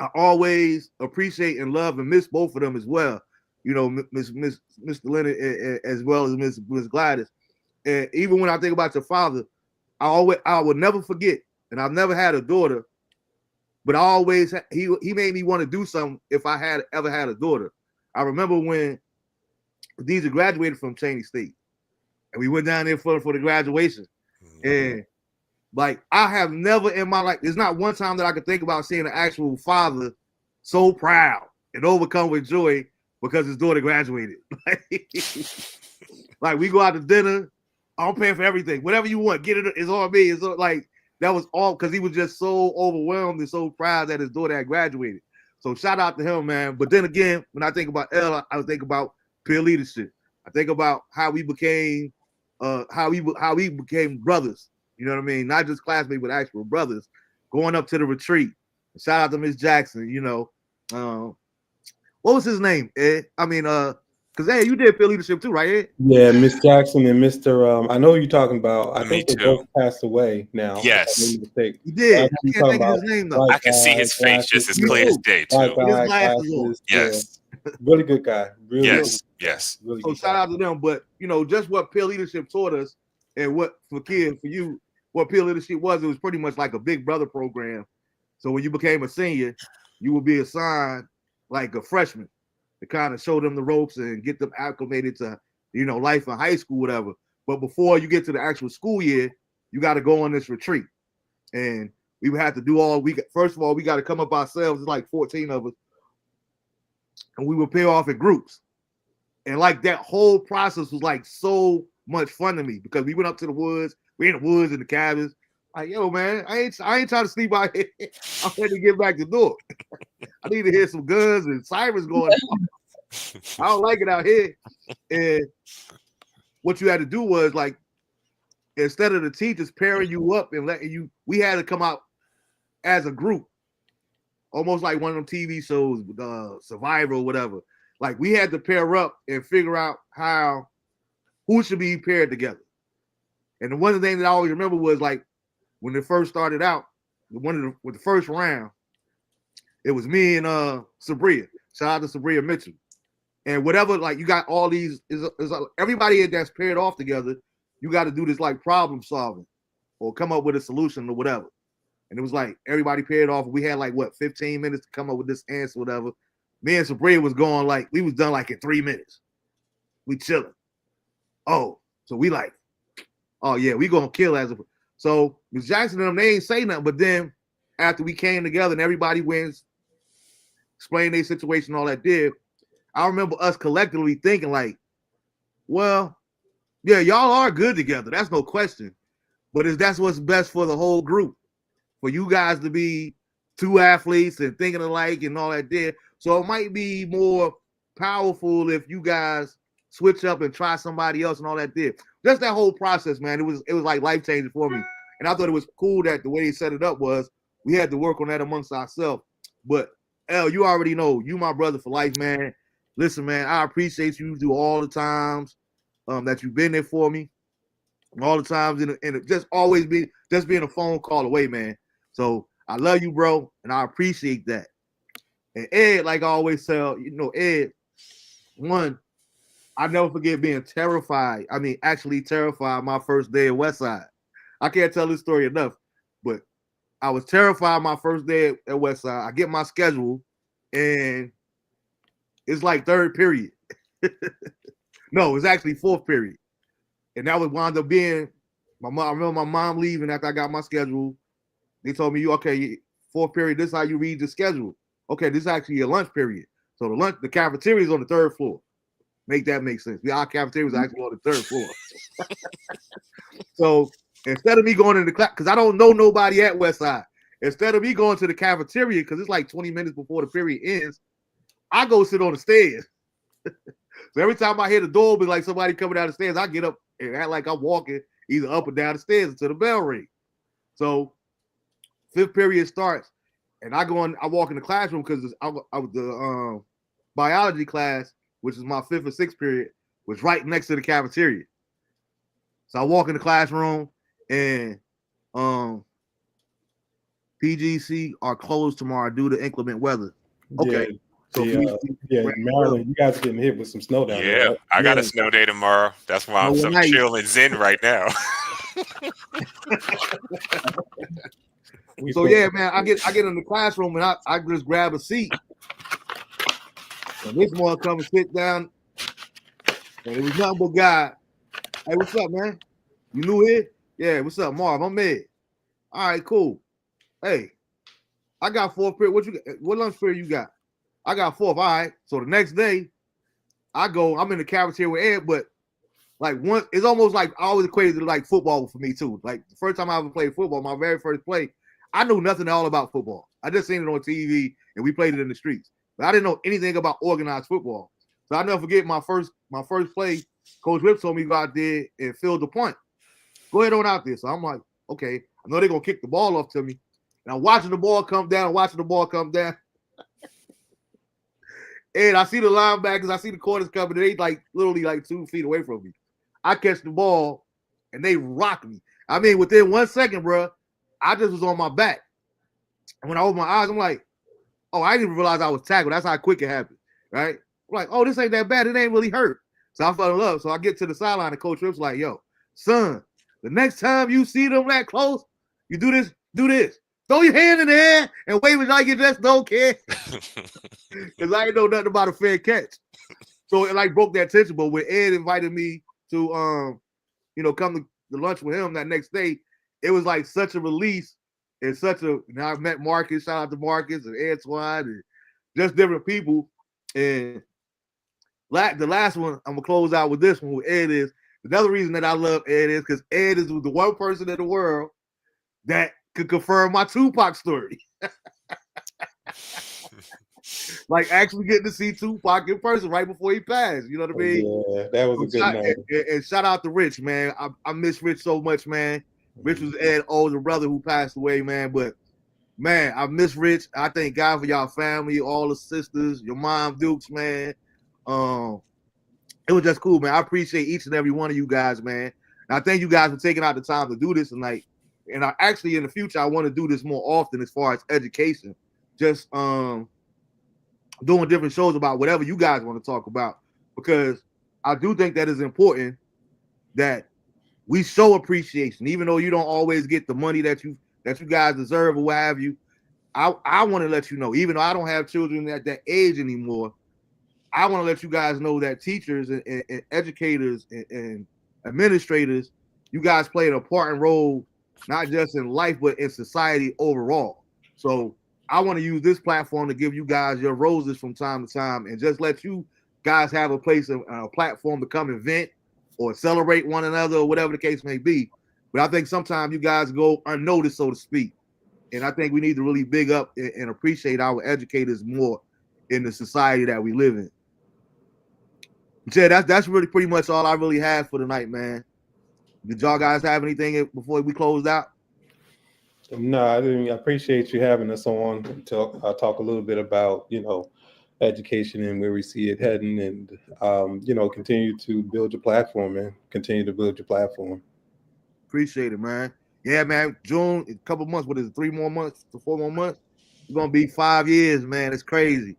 I always appreciate and love and miss both of them as well. You know, Mr. Leonard as well as Miss Gladys. And even when I think about your father, I would never forget. And I've never had a daughter, but he made me want to do something if I had ever had a daughter. I remember when Deja graduated from Cheney State, and we went down there for the graduation. And like, I have never in my life, there's not one time that I could think about seeing an actual father so proud and overcome with joy because his daughter graduated. Like we go out to dinner, I'm paying for everything. Whatever you want, get it. It's on me. It's like that was all because he was just so overwhelmed and so proud that his daughter had graduated. So shout out to him, man. But then again, when I think about L, I think about peer leadership. I think about how we became brothers. You know what I mean? Not just classmates, but actual brothers going up to the retreat. Shout out to Miss Jackson. You know, what was his name? Ed? I mean, because hey, you did peer leadership too, right, Ed? Yeah, Miss Jackson and Mr. I know who you're talking about. I Me think they too. both passed away now. Yes. He did. I I can't think of his name though. I can see his face just as Me clear as too. day White too. His guy, glasses on. glasses. Yes. Yeah. Really good guy. Really Yes. good guy. Yes. Really So good shout guy. out to them. But you know, just what peer leadership taught us, and what for kids, for you, what peer leadership was, it was pretty much like a big brother program. So when you became a senior, you would be assigned like a freshman to kind of show them the ropes and get them acclimated to, you know, life in high school, whatever. But before you get to the actual school year, you got to go on this retreat. And we would have to do all we first of all, we got to come up ourselves. It's like 14 of us. And we would pair off in groups. And like that whole process was like so much fun to me because we went up to the woods. We in the woods in the cabins. Like, yo, man, I ain't trying to sleep out here. I'm ready to get back to do it. I need to hear some guns and sirens going off. I don't like it out here. And what you had to do was like, instead of the teachers pairing you up and letting you, we had to come out as a group, almost like one of them TV shows, Survivor or whatever. Like we had to pair up and figure out who should be paired together. And the one thing that I always remember was like when it first started out, with the first round, it was me and Sabria. Shout out to Sabria Mitchell. And whatever, like you got all these, is everybody that's paired off together, you got to do this like problem solving or come up with a solution or whatever. And it was like everybody paired off. We had like 15 minutes to come up with this answer, whatever. Me and Sabria was going like, we was done like in 3 minutes. We chilling. Oh, so we like, oh yeah, we gonna kill as a. So Ms. Jackson and them, they ain't say nothing. But then after we came together and everybody wins, explain their situation, all that did. I remember us collectively thinking like, well, yeah, y'all are good together. That's no question. But that's what's best for the whole group. For you guys to be two athletes and thinking alike and all that did. So it might be more powerful if you guys switch up and try somebody else and all that did. Just that whole process, man. It was like life-changing for me. And I thought it was cool that the way they set it up was we had to work on that amongst ourselves. But L, you already know, you my brother for life, man. Listen, man, I appreciate you through all the times that you've been there for me. All the times and just always being a phone call away, man. So I love you, bro, and I appreciate that. And Ed, like I always tell, you know, Ed, one, I never forget being terrified. I mean, actually terrified my first day at Westside. I can't tell this story enough, but I was terrified my first day at Westside. I get my schedule, and it's like third period. No, it's actually fourth period. And that would wind up being my mom. I remember my mom leaving after I got my schedule. They told me, okay, fourth period, this is how you read the schedule. Okay, this is actually your lunch period. So the cafeteria is on the third floor. Make that make sense. Our cafeteria was actually on the third floor. So instead of me going into the class, because I don't know nobody at Westside, instead of me going to the cafeteria, because it's like 20 minutes before the period ends, I go sit on the stairs. So every time I hear the door be like somebody coming down the stairs, I get up and act like I'm walking either up or down the stairs until the bell rings. So fifth period starts, and I walk in the classroom because I was the biology class, which is my fifth or sixth period, was right next to the cafeteria. So I walk in the classroom, and PGC are closed tomorrow due to inclement weather. Okay. Yeah. So Maryland, you guys are getting hit with some snow down there. Yeah, Right? I got a snow day tomorrow. That's why I'm so chill and zen right now. So yeah, man, I get in the classroom and I just grab a seat. And this one come and sit down, and it was nothing but God. Hey, what's up, man? You new here? Yeah, what's up, Marv? I'm Ed. All right, cool. Hey, I got fourth period. What lunch period you got? I got fourth. All right. So the next day, I'm in the cafeteria with Ed, but like it's almost like I always equated to like football for me too. Like the first time I ever played football, my very first play, I knew nothing at all about football. I just seen it on TV and we played it in the streets. But I didn't know anything about organized football. So I'll never forget my first play. Coach Rip told me to go out there and field the punt. Go ahead on out there. So I'm like, okay, I know they're gonna kick the ball off to me. And I'm watching the ball come down, and I see the linebackers, I see the corners coming, they like literally like 2 feet away from me. I catch the ball and they rock me. I mean, within 1 second, bro, I just was on my back. And when I opened my eyes, I'm like, oh, I didn't even realize I was tackled. That's how quick it happened, right? I'm like, oh, this ain't that bad. It ain't really hurt. So I fell in love. So I get to the sideline and Coach Rip's like, yo, son, the next time you see them that close, you do this. Throw your hand in the air and wave it like you just don't care. Because I ain't know nothing about a fair catch. So it like broke that tension. But when Ed invited me to come to lunch with him that next day, it was like such a release and now I've met Marcus, shout out to Marcus and Antoine and just different people. And the last one, I'm gonna close out with this one with Ed is another reason that I love Ed is because Ed is the one person in the world that could confirm my Tupac story. Like actually getting to see Tupac in person right before he passed. You know what I mean? Yeah, that was a good night. And shout out to Rich, man. I miss Rich so much, man. Rich was Ed's older brother who passed away, man. But man, I miss Rich. I thank God for y'all family, all the sisters, your mom, Dukes, man. It was just cool, man. I appreciate each and every one of you guys, man. And I thank you guys for taking out the time to do this tonight. And I actually in the future I want to do this more often as far as education. Just doing different shows about whatever you guys want to talk about, because I do think that is important that we show appreciation, even though you don't always get the money that you guys deserve or what have you. I want to let you know, even though I don't have children at that age anymore, I want to let you guys know that teachers and educators and administrators, you guys play an important role, not just in life, but in society overall. So I want to use this platform to give you guys your roses from time to time and just let you guys have a place, a platform to come and vent or celebrate one another or whatever the case may be. But I think sometimes you guys go unnoticed, so to speak. And I think we need to really big up and appreciate our educators more in the society that we live in. Yeah, that's really pretty much all I really have for tonight, man. Did y'all guys have anything before we closed out? No, I didn't. I appreciate you having us on to talk a little bit about, education and where we see it heading, and continue to build your platform, man. Continue to build your platform. Appreciate it, man. Yeah, man. June, a couple months. What is it? 3 more months to 4 more months? It's gonna be 5 years, man. It's crazy.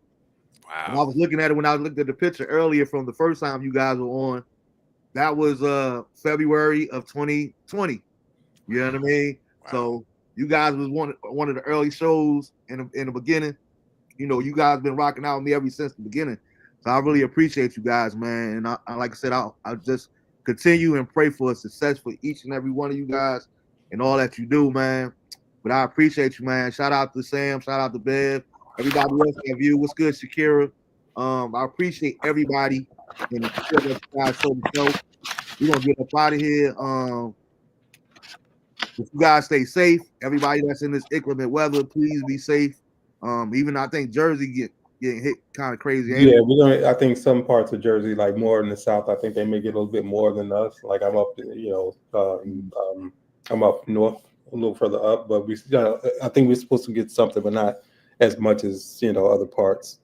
Wow. And I was looking at it when I looked at the picture earlier from the first time you guys were on. That was February of 2020. You know what I mean? Wow. So you guys was one of the early shows in the beginning. You guys been rocking out with me ever since the beginning. So I really appreciate you guys, man. And I like I said, I'll just continue and pray for success for each and every one of you guys and all that you do, man. But I appreciate you, man. Shout out to Sam. Shout out to Bev. Everybody else have you. What's good, Shakira? I appreciate everybody and the support that you guys showed the show. We're gonna get up out of here. If you guys stay safe, everybody that's in this inclement weather, please be safe. Even I think Jersey getting hit kind of crazy. Yeah, I think some parts of Jersey, like more in the south, I think they may get a little bit more than us. Like I'm up, I'm up north a little further up, but I think we're supposed to get something, but not as much as other parts.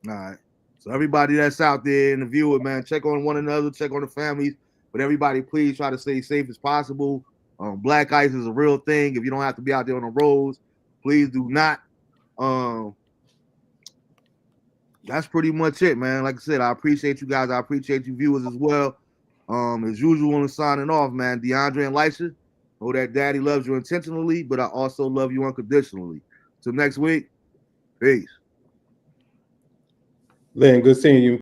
All right. So everybody that's out there in the viewer, man, check on one another, check on the families. But everybody, please try to stay safe as possible. Black ice is a real thing. If you don't have to be out there on the roads, please do not. That's pretty much it, man. Like I said, I appreciate you guys. I appreciate you viewers as well. As usual, I'm signing off, man. DeAndre and Lisha, know that daddy loves you intentionally, but I also love you unconditionally. Till next week, peace. Lynn, good seeing you.